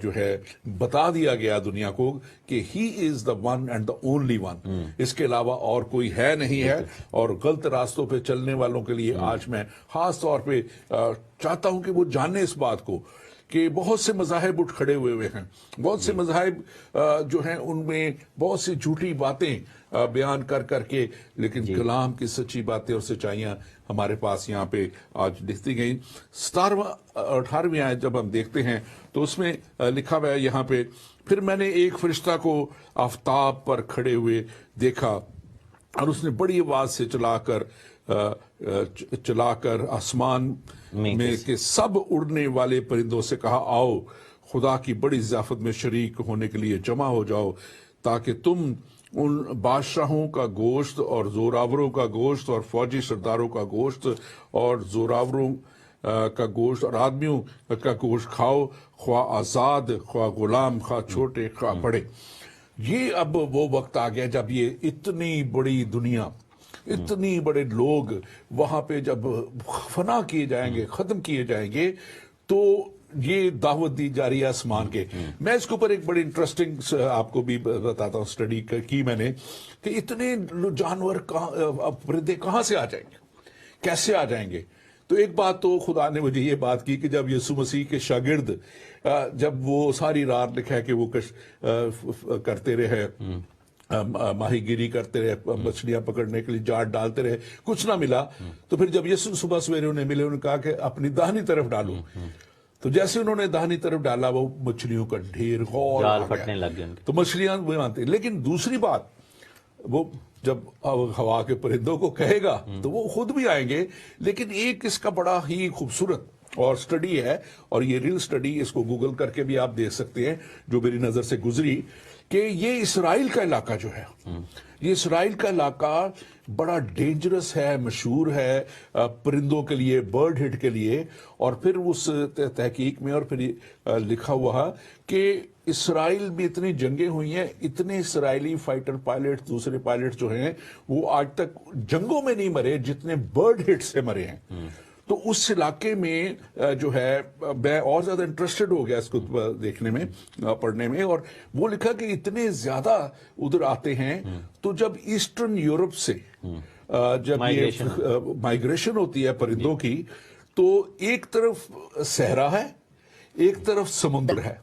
جو ہے بتا دیا گیا دنیا کو کہ he is the one and the only one, اس کے علاوہ اور کوئی ہے نہیں ہے. اور غلط راستوں پہ چلنے والوں کے لیے آج میں خاص طور پہ چاہتا ہوں کہ وہ جانیں اس بات کو کہ بہت سے مذاہب اٹھ کھڑے ہوئے ہیں, بہت سے مذاہب جو ہیں ان میں بہت سی جھوٹی باتیں بیان کر کے, لیکن کلام کی سچی باتیں اور سچائیاں ہمارے پاس یہاں پہ آج لکھتی گئیں. 18ویں آیت جب ہم دیکھتے ہیں تو اس میں لکھا ہوا ہے یہاں پہ, پھر میں نے ایک فرشتہ کو آفتاب پر کھڑے ہوئے دیکھا اور اس نے بڑی آواز سے چلا کر آسمان میں کے سب اڑنے والے پرندوں سے کہا, آؤ خدا کی بڑی ضیافت میں شریک ہونے کے لیے جمع ہو جاؤ, تاکہ تم ان بادشاہوں کا گوشت اور زوراوروں کا گوشت اور فوجی سرداروں کا گوشت اور زوراوروں کا گوشت اور آدمیوں کا گوشت کھاؤ, خواہ آزاد خواہ غلام, خواہ چھوٹے خواہ بڑے. یہ اب وہ وقت آ گیا جب یہ اتنی بڑی دنیا, اتنی بڑے لوگ وہاں پہ جب فنا کیے جائیں گے, ختم کیے جائیں گے, تو یہ دعوت دی جا رہی ہے آسمان کے. میں اس کے اوپر ایک بڑی انٹرسٹنگ آپ کو بھی بتاتا ہوں, اسٹڈی کی میں نے, کہ اتنے جانور پرندے کہاں سے آ جائیں گے, کیسے آ جائیں گے. تو ایک بات تو خدا نے مجھے یہ بات کی کہ جب یسوع مسیح کے شاگرد جب وہ ساری رات لکھا ہے کہ وہ کرتے رہے, ماہی گیری کرتے رہے, مچھلیاں پکڑنے کے لیے جال ڈالتے رہے, کچھ نہ ملا, تو پھر جب یسوع صبح سویرے انہیں ملے, انہوں نے کہا کہ اپنی داہنی طرف ڈالو. تو جیسے انہوں نے داہنی طرف ڈالا وہ مچھلیوں کا ڈھیر جال پھٹنے لگ گئے, تو مچھلیاں وہ مانتے. لیکن دوسری بات وہ جب ہوا کے پرندوں کو کہے گا تو وہ خود بھی آئیں گے. لیکن ایک اس کا بڑا ہی خوبصورت اور سٹڈی ہے, اور یہ ریل سٹڈی, اس کو گوگل کر کے بھی آپ دیکھ سکتے ہیں, جو میری نظر سے گزری, کہ یہ اسرائیل کا علاقہ جو ہے, یہ اسرائیل کا علاقہ بڑا ڈینجرس ہے, مشہور ہے پرندوں کے لیے, برڈ ہٹ کے لیے. اور پھر اس تحقیق میں اور پھر لکھا ہوا کہ اسرائیل میں اتنی جنگیں ہوئی ہیں, اتنے اسرائیلی فائٹر پائلٹ, دوسرے پائلٹ جو ہیں, وہ آج تک جنگوں میں نہیں مرے جتنے برڈ ہٹ سے مرے ہیں. تو اس علاقے میں جو ہے میں اور زیادہ انٹرسٹڈ ہو گیا اس کو دیکھنے میں, پڑھنے میں, اور وہ لکھا کہ اتنے زیادہ ادھر آتے ہیں. تو جب ایسٹرن یورپ سے جب یہ مائگریشن ہوتی ہے پرندوں کی, تو ایک طرف صحرا ہے, ایک طرف سمندر ہے.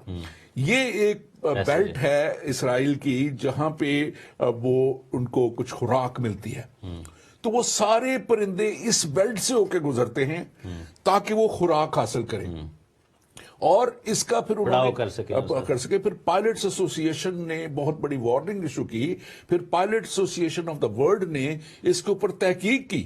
یہ ایک بیلٹ ہے اسرائیل کی جہاں پہ وہ ان کو کچھ خوراک ملتی ہے. تو وہ سارے پرندے اس بیلٹ سے ہو کے گزرتے ہیں تاکہ وہ خوراک حاصل کریں, اور اس کا پھر انہوں نے کر سکے. پھر پائلٹس ایسوسی ایشن نے بہت بڑی وارننگ ایشو کی. پھر پائلٹ ایسوسی ایشن آف دا ورلڈ نے اس کے اوپر تحقیق کی,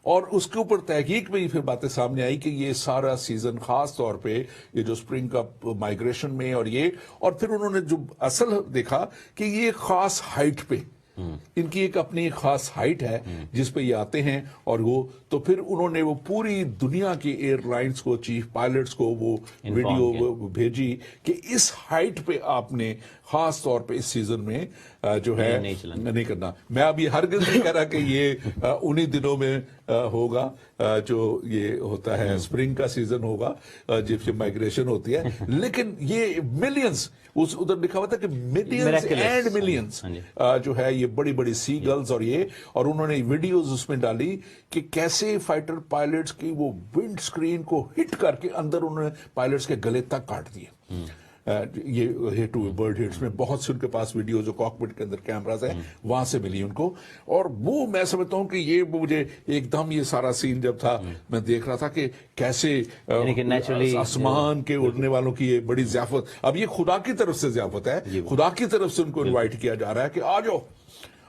اور اس کے اوپر تحقیق میں ہی پھر باتیں سامنے آئی کہ یہ سارا سیزن, خاص طور پہ یہ جو سپرنگ کا مائگریشن میں, اور پھر انہوں نے جو اصل دیکھا کہ یہ خاص ہائٹ پہ, ان کی ایک اپنی خاص ہائٹ ہے جس پہ یہ آتے ہیں. اور وہ تو پھر انہوں نے وہ پوری دنیا کی ایئر لائنز کو, چیف پائلٹس کو وہ ویڈیو بھیجی کہ اس ہائٹ پہ آپ نے خاص طور پہ اس سیزن میں جو ہے نہیں کرنا. میں اب یہ ہرگز نہیں کہہ رہا کہ یہ انہی دنوں میں ہوگا جو یہ ہوتا ہے سپرنگ کا سیزن ہوگا جب یہ مائگریشن ہوتی ہے, لیکن یہ ملینز, اس ادھر لکھا ہوا تھا کہ ملینز اینڈ ملینز جو ہے یہ بڑی بڑی سی گلز, اور انہوں نے ویڈیوز اس میں ڈالی کہ کیسے فائٹر پائلٹس کی وہ ونڈ سکرین کو ہٹ کر کے اندر انہوں نے پائلٹس کے گلے تک کاٹ دیے. یہ ہٹ ہوئے برڈ ہٹس میں بہت سے ان کے پاس ویڈیو جو کاکپٹ کے اندر کیمراز ہیں وہاں سے ملی ان کو. اور وہ میں سمجھتا ہوں کہ یہ مجھے ایک دم یہ سارا سین جب تھا میں دیکھ رہا تھا کہ کیسے آسمان کے اڑنے والوں کی یہ بڑی ضیافت, اب یہ خدا کی طرف سے ضیافت ہے, خدا کی طرف سے ان کو انوائٹ کیا جا رہا ہے کہ آ جاؤ,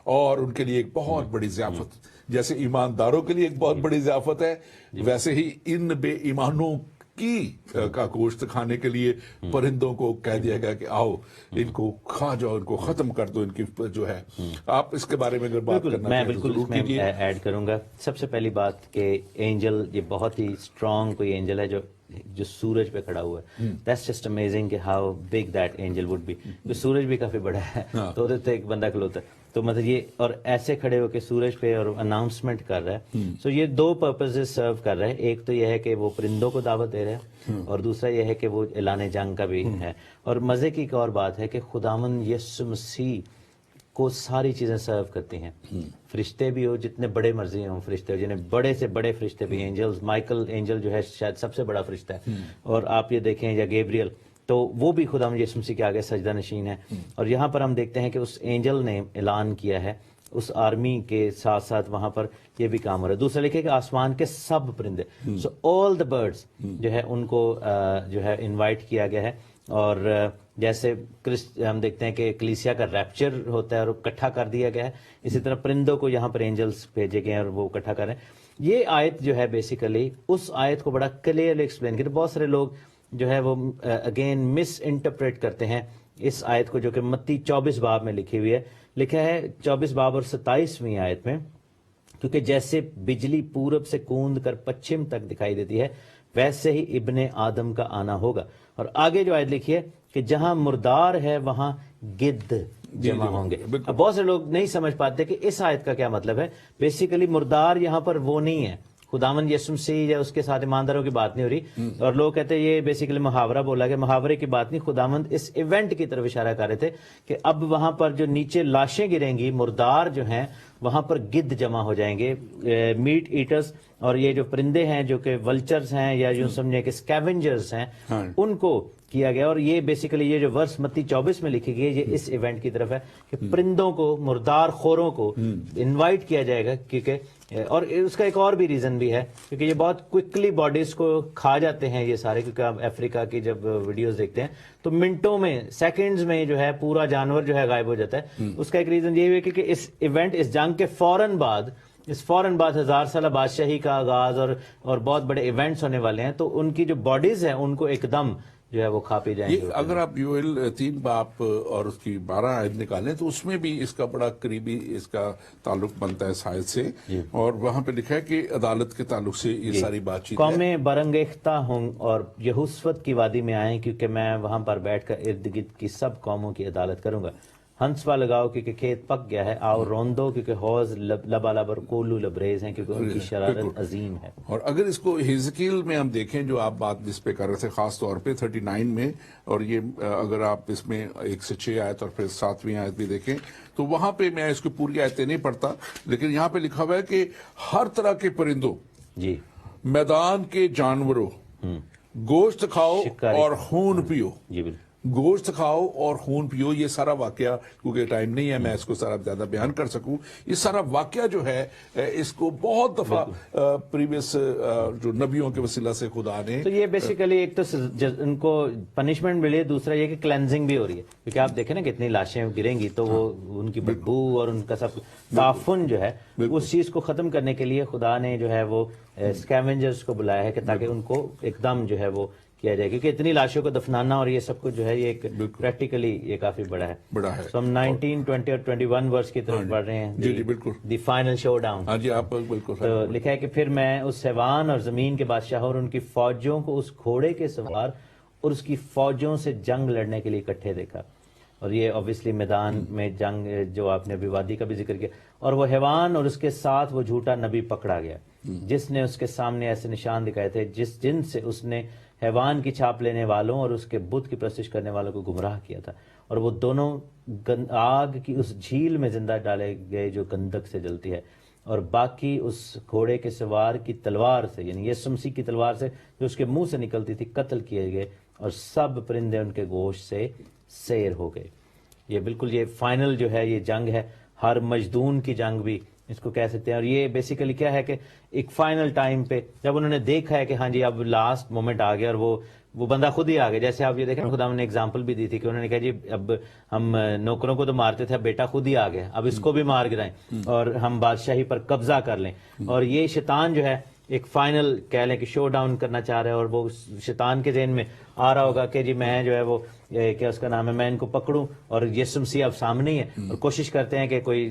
اور ان کے لیے ایک بہت بڑی ضیافت, جیسے ایمانداروں کے لیے ایک بہت بڑی ضیافت ہے, ویسے ہی ان بے ایمانوں کا گوشت کھانے کے لیے پرندوں کو کہہ دیا گیا کہ آؤ ان کو کھا جاؤ, ان کو ختم کر دو, ان کی جو ہے. آپ اس کے بارے میں اگر بات کرنا میں بالکل اس میں ایڈ کروں گا. سب سے پہلی بات کہ اینجل یہ بہت ہی اسٹرانگ کوئی اینجل ہے جو سورج پہ کھڑا ہوا ہے. دیٹس جسٹ امیزنگ کہ how big that angel would be. سورج بھی کافی بڑا ہے تو ادھر تو ایک بندہ کھلوتا ہے, تو مطلب یہ, اور ایسے کھڑے ہو کے سورج پہ اور اناؤنسمنٹ کر رہا ہے. سو یہ دو پرپزز سرو کر رہا ہے. ایک تو یہ ہے کہ وہ پرندوں کو دعوت دے رہا ہے, اور دوسرا یہ ہے کہ وہ اعلان جنگ کا بھی ہے. اور مزے کی ایک اور بات ہے کہ خداوند یسوع مسیح کو ساری چیزیں سرو کرتی ہیں. فرشتے بھی ہو, جتنے بڑے مرضی ہوں فرشتے ہو, جنہیں بڑے سے بڑے فرشتے بھی, اینجلز, مائیکل اینجل جو ہے شاید سب سے بڑا فرشتہ ہے, اور آپ یہ دیکھیں یا گیبریل, تو وہ بھی خداوند یسوع مسیح کے آگے سجدہ نشین ہے. اور یہاں پر ہم دیکھتے ہیں کہ اس اینجل نے اعلان کیا ہے, اس آرمی کے ساتھ ساتھ وہاں پر یہ بھی کام ہو رہا ہے. دوسرا لکھے کہ آسمان کے سب پرندے, سو آل دا برڈز جو ہے ان کو جو ہے انوائٹ کیا گیا ہے. اور جیسے ہم دیکھتے ہیں کہ کلیسیا کا ریپچر ہوتا ہے اور اکٹھا کر دیا گیا ہے, اسی طرح پرندوں کو یہاں پر اینجلز بھیجے گئے ہیں اور وہ اکٹھا کر رہے ہیں. یہ آیت جو ہے بیسیکلی اس آیت کو بڑا کلیئرلی ایکسپلین کرتے. بہت سارے لوگ جو ہے وہ اگین مس انٹرپریٹ کرتے ہیں اس آیت کو, جو کہ متی 24 باب میں لکھی ہوئی ہے. لکھا ہے 24 باب اور 27ویں آیت میں, کیونکہ جیسے بجلی پورب سے کوند کر پچھم تک دکھائی دیتی ہے ویسے ہی ابن آدم کا آنا ہوگا. اور آگے جو آیت لکھی ہے کہ جہاں مردار ہے وہاں گدھ جمع ہوں گے. اب بہت سے لوگ نہیں سمجھ پاتے کہ اس آیت کا کیا مطلب ہے. بیسیکلی مردار یہاں پر وہ نہیں ہے, خداوند یسوع مسیح یا اس کے ساتھ ایمانداروں کی بات نہیں ہو رہی. اور لوگ کہتے ہیں یہ بیسیکلی محاورہ بولا گیا, محاورے کی بات نہیں. خداوند اس ایونٹ کی طرف اشارہ کر رہے تھے کہ اب وہاں پر جو نیچے لاشیں گریں گی, مردار جو ہیں, وہاں پر گدھ جمع ہو جائیں گے, میٹ ایٹرز. اور یہ جو پرندے ہیں جو کہ ولچرز ہیں یا جو سمجھیں کہ اسکیونجرز ہیں, ان کو کیا گیا. اور یہ بیسیکلی یہ جو ورس متی 24 میں لکھی گئی ہے یہ اس ایونٹ کی طرف ہے کہ پرندوں کو, مردار خوروں کو انوائٹ کیا جائے گا. کیونکہ اور اس کا ایک اور بھی ریزن بھی ہے کیونکہ یہ بہت کوئکلی باڈیز کو کھا جاتے ہیں یہ سارے, کیونکہ آپ افریقہ کی جب ویڈیوز دیکھتے ہیں تو منٹوں میں سیکنڈز میں جو ہے پورا جانور جو ہے غائب ہو جاتا ہے. اس کا ایک ریزن یہ ہے کہ اس ایونٹ اس جنگ کے فوراً بعد 1000 سالہ بادشاہی کا آغاز اور بہت بڑے ایونٹس ہونے والے ہیں, تو ان کی جو باڈیز ہیں ان کو ایک دم جو ہے وہ کھا پی جائیں گے. یہ اگر آپ یوئیل 3 باب اور اس کی 12 آیت نکالیں تو اس میں بھی اس کا بڑا قریبی اس کا تعلق بنتا ہے اس آیت سے, اور وہاں پہ لکھا ہے کہ عدالت کے تعلق سے یہ ساری بات چیت ہے. قومیں برانگیختہ ہوں اور یہوسفت کی وادی میں آئیں, کیونکہ میں وہاں پر بیٹھ کر ارد گرد کی سب قوموں کی عدالت کروں گا. ہنسوا لگاؤ کیونکہ کھیت پک گیا ہے, آؤ روندو کیونکہ حوض لبالب اور کولو لبریز ہیں کیونکہ ان کی شرارت عظیم ہے. اور اگر اس کو ہزکیل میں ہم دیکھیں جو آپ بات جس پہ کر رہے تھے خاص طور پہ 39 میں, اور یہ اگر آپ اس میں 1 سے 6 آیت اور پھر 7ویں آیت بھی دیکھیں تو وہاں پہ میں اس کی پوری آیتیں نہیں پڑھتا, لیکن یہاں پہ لکھا ہوا ہے کہ ہر طرح کے پرندوں, جی میدان کے جانوروں, گوشت کھاؤ اور خون پیو. جی بالکل, گوشت کھاؤ اور خون پیو. یہ سارا واقعہ, کیونکہ ٹائم نہیں ہے میں اس کو سارا زیادہ بیان کر سکوں, یہ سارا واقعہ جو ہے اس کو بہت دفعہ پریویس جو نبیوں کے وسیلہ سے خدا نے, تو یہ بیسیکلی ایک تو ان کو پنشمنٹ ملی, دوسرا یہ کہ کلینزنگ بھی ہو رہی ہے, کیونکہ آپ دیکھیں نا کتنی لاشیں گریں گی تو وہ ان کی بدبو اور ان کا سب تعفن جو ہے اس چیز کو ختم کرنے کے لیے خدا نے جو ہے وہ اسکیونجرز کو بلایا ہے کہ تاکہ ان کو ایک دم جو ہے وہ کیا جائے, کیونکہ اتنی لاشوں کو دفنانا اور یہ سب کچھ جو ہے یہ ایک پریکٹیکلی یہ کافی بڑا ہے. تو ہم 19, 20 اور 21 ورس کی طرف بڑھ رہے ہیں. جی جی بالکل, دی فائنل شو ڈاؤن. ہاں جی آپ بالکل. تو لکھا ہے کہ پھر میں اس حیوان اور زمین کے بادشاہ اور ان کی فوجوں کو اس گھوڑے کے سوار اور اس کی فوجوں سے جنگ لڑنے کے لیے اکٹھے دیکھا. اور یہ اوبیسلی میدان میں جنگ جو آپ نے ابھی وادی کا بھی ذکر کیا. اور وہ حیوان اور اس کے ساتھ وہ جھوٹا نبی پکڑا گیا جس نے اس کے سامنے ایسے نشان دکھائے تھے جن سے اس نے حیوان کی چھاپ لینے والوں اور اس کے بت کی پرستش کرنے والوں کو گمراہ کیا تھا. اور وہ دونوں آگ کی اس جھیل میں زندہ ڈالے گئے جو گندک سے جلتی ہے, اور باقی اس گھوڑے کے سوار کی تلوار سے, یعنی یسوع مسیح کی تلوار سے جو اس کے منہ سے نکلتی تھی, قتل کیے گئے, اور سب پرندے ان کے گوشت سے سیر ہو گئے. یہ بالکل یہ فائنل جو ہے یہ جنگ ہے, ہر مجدون کی جنگ بھی اس کو کہہ سکتے ہیں. اور یہ بیسیکلی کیا ہے کہ ایک فائنل ٹائم پہ جب انہوں نے دیکھا ہے کہ ہاں جی اب لاسٹ مومنٹ آ گیا, اور وہ بندہ خود ہی آ گیا. جیسے آپ یہ دیکھیں خدا نے ایگزامپل بھی دی تھی کہ انہوں نے کہا جی اب ہم نوکروں کو تو مارتے تھے, اب بیٹا خود ہی آ گیا, اب اس کو بھی مار گرائیں اور ہم بادشاہی پر قبضہ کر لیں. اور یہ شیطان جو ہے ایک فائنل کہہ لیں کہ شو ڈاؤن کرنا چاہ رہا ہے, اور وہ شیطان کے ذہن میں آ رہا ہوگا کہ جی میں جو ہے وہ کیا اس کا نام ہے, میں ان کو پکڑوں, اور یسوع مسیح اب سامنے ہی ہے, اور کوشش کرتے ہیں کہ کوئی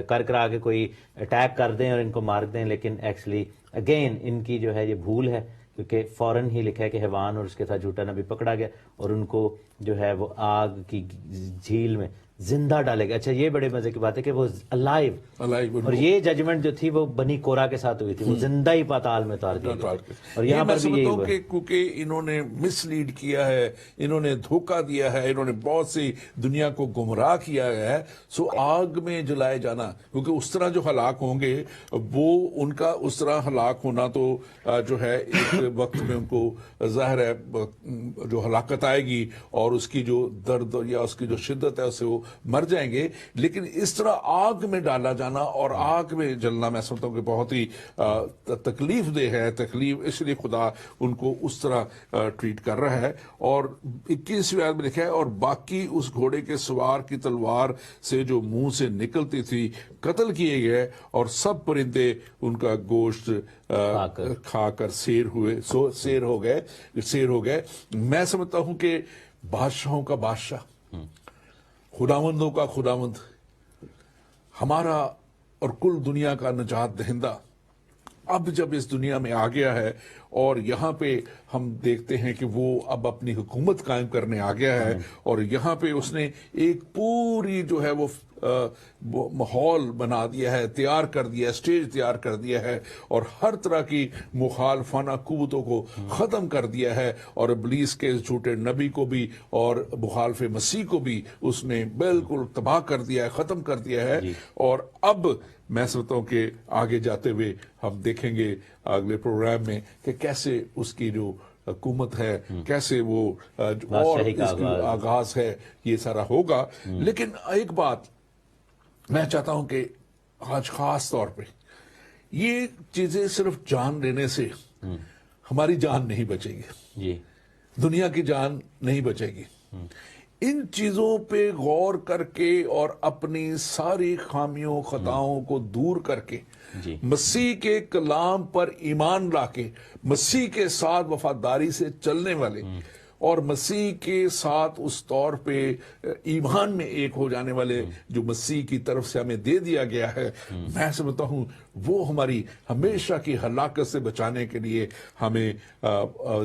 کرا کے کوئی اٹیک کر دیں اور ان کو مار دیں. لیکن ایکچولی اگین ان کی جو ہے یہ بھول ہے, کیونکہ فوراً ہی لکھا ہے کہ حیوان اور اس کے ساتھ جھوٹا نبی پکڑا گیا اور ان کو جو ہے وہ آگ کی جھیل میں زندہ ڈالے گا. اچھا یہ بڑے مزے کی بات ہے کہ وہ الائیو, اور یہ ججمنٹ جو تھی وہ بنی کورا کے ساتھ ہوئی تھی, وہ زندہ ہی پاتال میں اتار دیا گیا. اور یہاں پر بھی یہی ہوا کہ کیونکہ انہوں نے مس لیڈ کیا ہے, انہوں نے دھوکہ دیا ہے, انہوں نے بہت سی دنیا کو گمراہ کیا ہے, سو آگ میں جلائے جانا, کیونکہ اس طرح جو ہلاک ہوں گے وہ ان کا اس طرح ہلاک ہونا تو جو ہے ایک وقت میں ان کو ظاہر ہے جو ہلاکت آئے گی اور اس کی جو درد یا اس کی جو شدت ہے اسے وہ مر جائیں گے. لیکن اس طرح آگ میں ڈالا جانا اور آگ میں جلنا میں سمجھتا ہوں کہ بہت ہی تکلیف دہ ہے, اس لیے خدا ان کو اس طرح ٹریٹ کر رہا ہے. اور 21ویں آیت میں لکھا ہے, اور باقی اس گھوڑے کے سوار کی تلوار سے جو منہ سے نکلتی تھی قتل کیے گئے, اور سب پرندے ان کا گوشت کھا کر سیر ہو گئے. میں سمجھتا ہوں کہ بادشاہوں کا بادشاہ, خداوندوں کا خداوند, ہمارا اور کل دنیا کا نجات دہندہ اب جب اس دنیا میں آ گیا ہے, اور یہاں پہ ہم دیکھتے ہیں کہ وہ اب اپنی حکومت قائم کرنے آ گیا ہے, اور یہاں پہ اس نے ایک پوری جو ہے وہ ماحول بنا دیا ہے, تیار کر دیا, اسٹیج تیار کر دیا ہے, اور ہر طرح کی مخالفانہ قوتوں کو ختم کر دیا ہے, اور ابلیس کے جھوٹے نبی کو بھی اور مخالف مسیح کو بھی اس نے بالکل تباہ کر دیا ہے, ختم کر دیا ہے. اور اب میں سمجھتا ہوں کہ آگے جاتے ہوئے ہم دیکھیں گے اگلے پروگرام میں کہ کیسے اس کی جو حکومت ہے, کیسے وہ اور اس کی آغاز ہے, یہ سارا ہوگا. لیکن ایک بات میں چاہتا ہوں کہ آج خاص طور پہ یہ چیزیں صرف جان لینے سے ہماری جان نہیں بچے گی, جی دنیا کی جان نہیں بچے گی, ان چیزوں پہ غور کر کے اور اپنی ساری خامیوں خطاؤں کو دور کر کے جی مسیح کے کلام پر ایمان لا کے مسیح کے ساتھ وفاداری سے چلنے والے اور مسیح کے ساتھ اس طور پہ ایمان میں ایک ہو جانے والے جو مسیح کی طرف سے ہمیں دے دیا گیا ہے، میں سمجھتا ہوں وہ ہماری ہمیشہ کی ہلاکت سے بچانے کے لیے ہمیں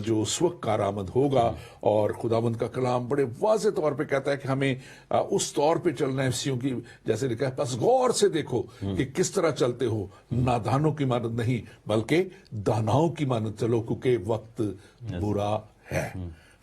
جو اس وقت کارآمد ہوگا۔ اور خداوند کا کلام بڑے واضح طور پہ کہتا ہے کہ ہمیں اس طور پہ چلنا ہے، مسیحوں کی جیسے لکھا ہے، بس غور سے دیکھو کہ کس طرح چلتے ہو، نادانوں کی مانند نہیں بلکہ داناؤں کی مانند چلو، کیونکہ وقت برا ہے،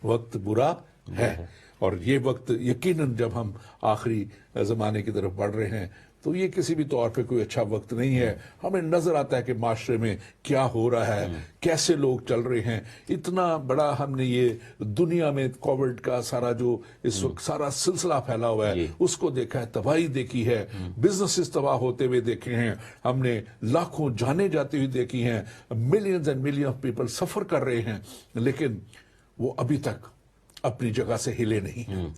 وقت برا ہے۔ اور یہ وقت یقیناً جب ہم آخری زمانے کی طرف بڑھ رہے ہیں تو یہ کسی بھی طور پہ کوئی اچھا وقت نہیں ہے۔ ہمیں نظر آتا ہے کہ معاشرے میں کیا ہو رہا ہے، کیسے لوگ چل رہے ہیں۔ اتنا بڑا ہم نے یہ دنیا میں کووڈ کا سارا جو اس وقت سارا سلسلہ پھیلا ہوا ہے اس کو دیکھا ہے، تباہی دیکھی ہے، بزنسز تباہ ہوتے ہوئے دیکھے ہیں، ہم نے لاکھوں جانیں جاتی ہوئی دیکھی ہیں، millions and million of people suffer کر رہے ہیں، لیکن وہ ابھی تک اپنی جگہ سے ہلے نہیں،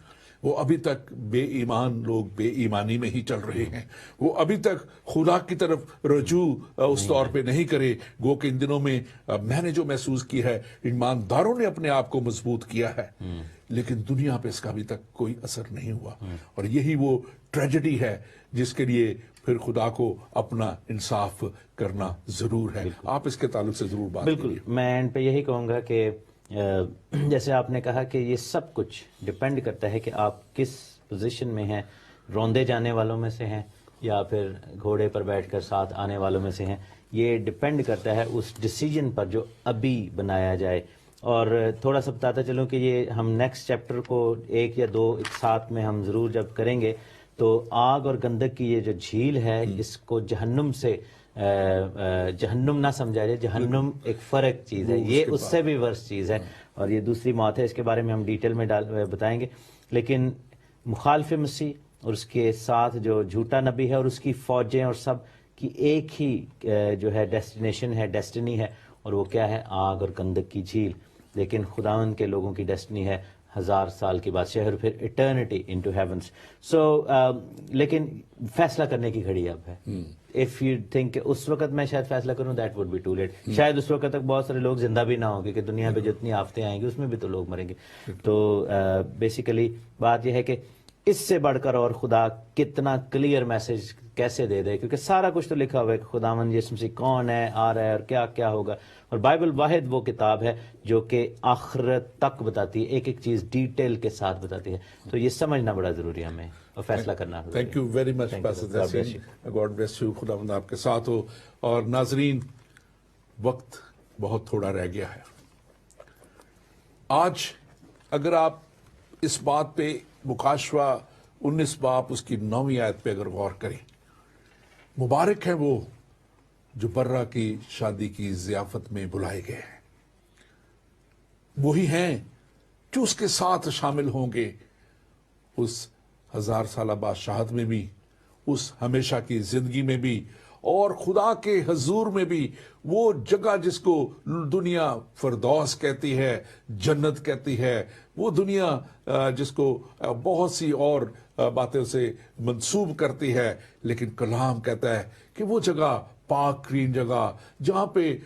وہ ابھی تک بے ایمان لوگ بے ایمانی میں ہی چل رہے ہیں، وہ ابھی تک خدا کی طرف رجوع اس طور پہ نہیں کرے۔ گو کہ ان دنوں میں میں نے جو محسوس کی ہے، ایمانداروں نے اپنے آپ کو مضبوط کیا ہے، لیکن دنیا پہ اس کا ابھی تک کوئی اثر نہیں ہوا، اور یہی وہ ٹریجڈی ہے جس کے لیے پھر خدا کو اپنا انصاف کرنا ضرور ہے۔ آپ اس کے تعلق سے ضرور بات بالکل، میں اینڈ پہ یہی کہوں گا کہ جیسے آپ نے کہا کہ یہ سب کچھ ڈپینڈ کرتا ہے کہ آپ کس پوزیشن میں ہیں، روندے جانے والوں میں سے ہیں یا پھر گھوڑے پر بیٹھ کر ساتھ آنے والوں میں سے ہیں۔ یہ ڈپینڈ کرتا ہے اس ڈیسیجن پر جو ابھی بنایا جائے۔ اور تھوڑا سا بتاتا چلوں کہ یہ ہم نیکسٹ چیپٹر کو ایک یا دو ایک ساتھ میں ہم ضرور جب کریں گے تو آگ اور گندک کی یہ جو جھیل ہے اس کو جہنم سے جہنم نہ سمجھا جائے، جہنم ایک فرق چیز ہے، یہ اس سے بھی ورس چیز ہے، اور یہ دوسری موت ہے۔ اس کے بارے میں ہم ڈیٹیل میں بتائیں گے، لیکن مخالف مسیح اور اس کے ساتھ جو جھوٹا نبی ہے اور اس کی فوجیں اور سب کی ایک ہی جو ہے ڈیسٹینیشن ہے، ڈیسٹنی ہے، اور وہ کیا ہے؟ آگ اور گندک کی جھیل۔ لیکن خداوند کے لوگوں کی ڈیسٹنی ہے 1000 سال کی بادشاہی اور پھر ایٹرنٹی انٹو ہیونس۔ سو لیکن فیصلہ کرنے کی گھڑی اب ہے۔ اف یو تھنک کہ اس وقت میں شاید فیصلہ کروں، that would be too late. شاید اس وقت تک بہت سارے لوگ زندہ بھی نہ ہوں گے، کہ دنیا پہ جتنی آفتیں آئیں گی اس میں بھی تو لوگ مریں گے۔ تو بیسیکلی بات یہ ہے کہ اس سے بڑھ کر اور خدا کتنا کلیئر میسج کیسے دے دے، کیونکہ سارا کچھ تو لکھا ہوا ہے کہ خداوند یسوع مسیح کون ہے، آ رہا ہے، اور کیا کیا ہوگا۔ اور بائبل واحد وہ کتاب ہے جو کہ آخرت تک بتاتی ہے، ایک ایک چیز ڈیٹیل کے ساتھ بتاتی ہے۔ تو یہ سمجھنا بڑا ضروری ہے ہمیں، اور فیصلہ کرنا۔ Thank you very much God bless you, خداوند آپ کے ساتھ ہو۔ اور ناظرین، وقت بہت تھوڑا رہ گیا ہے۔ آج اگر آپ اس بات پہ مکاشفہ 19 باب اس کی 9ویں آیت پہ اگر غور کریں، مبارک ہیں وہ جو برہ کی شادی کی ضیافت میں بلائے گئے ہیں، وہی ہیں جو اس کے ساتھ شامل ہوں گے اس 1000 سالہ بادشاہت میں بھی، اس ہمیشہ کی زندگی میں بھی، اور خدا کے حضور میں بھی، وہ جگہ جس کو دنیا فردوس کہتی ہے، جنت کہتی ہے، وہ دنیا جس کو بہت سی اور باتوں سے منسوب کرتی ہے، لیکن کلام کہتا ہے کہ وہ جگہ پاک ترین جگہ، جہاں پہ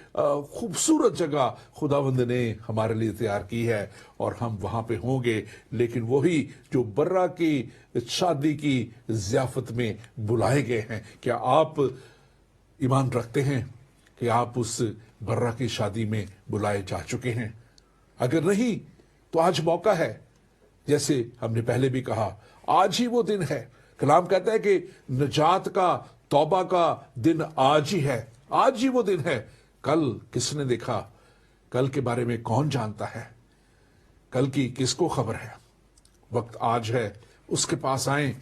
خوبصورت جگہ خداوند نے ہمارے لیے تیار کی ہے، اور ہم وہاں پہ ہوں گے، لیکن وہی جو برہ کی شادی کی ضیافت میں بلائے گئے ہیں۔ کیا آپ ایمان رکھتے ہیں کہ آپ اس برہ کی شادی میں بلائے جا چکے ہیں؟ اگر نہیں تو آج موقع ہے، جیسے ہم نے پہلے بھی کہا، آج ہی وہ دن ہے۔ کلام کہتا ہے کہ نجات کا، توبہ کا دن آج ہی ہے، آج ہی وہ دن ہے۔ کل کس نے دیکھا؟ کل کے بارے میں کون جانتا ہے؟ کل کی کس کو خبر ہے؟ وقت آج ہے، اس کے پاس آئیں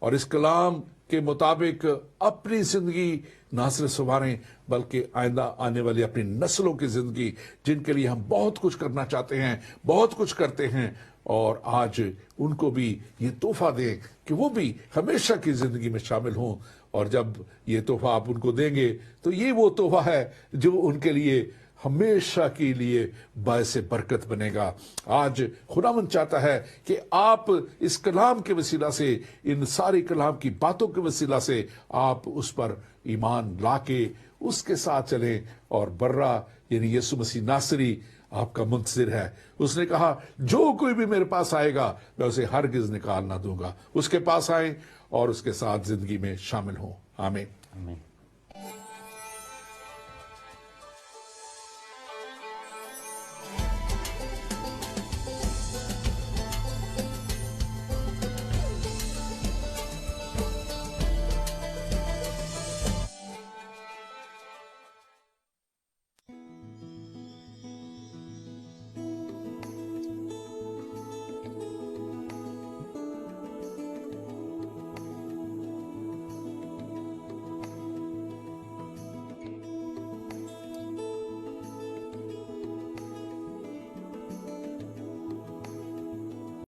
اور اس کلام کے مطابق اپنی زندگی نہ صرف سنواریں بلکہ آئندہ آنے والی اپنی نسلوں کی زندگی، جن کے لیے ہم بہت کچھ کرنا چاہتے ہیں، بہت کچھ کرتے ہیں، اور آج ان کو بھی یہ تحفہ دیں کہ وہ بھی ہمیشہ کی زندگی میں شامل ہوں۔ اور جب یہ تحفہ آپ ان کو دیں گے تو یہ وہ تحفہ ہے جو ان کے لیے ہمیشہ کے لیے باعث برکت بنے گا۔ آج خداوند چاہتا ہے کہ آپ اس کلام کے وسیلہ سے، ان ساری کلام کی باتوں کے وسیلہ سے آپ اس پر ایمان لا کے اس کے ساتھ چلیں، اور برہ یعنی یسوع مسیح ناصری آپ کا منتظر ہے۔ اس نے کہا جو کوئی بھی میرے پاس آئے گا میں اسے ہرگز نکال نہ دوں گا۔ اس کے پاس آئیں اور اس کے ساتھ زندگی میں شامل ہوں۔ آمین۔ آمین۔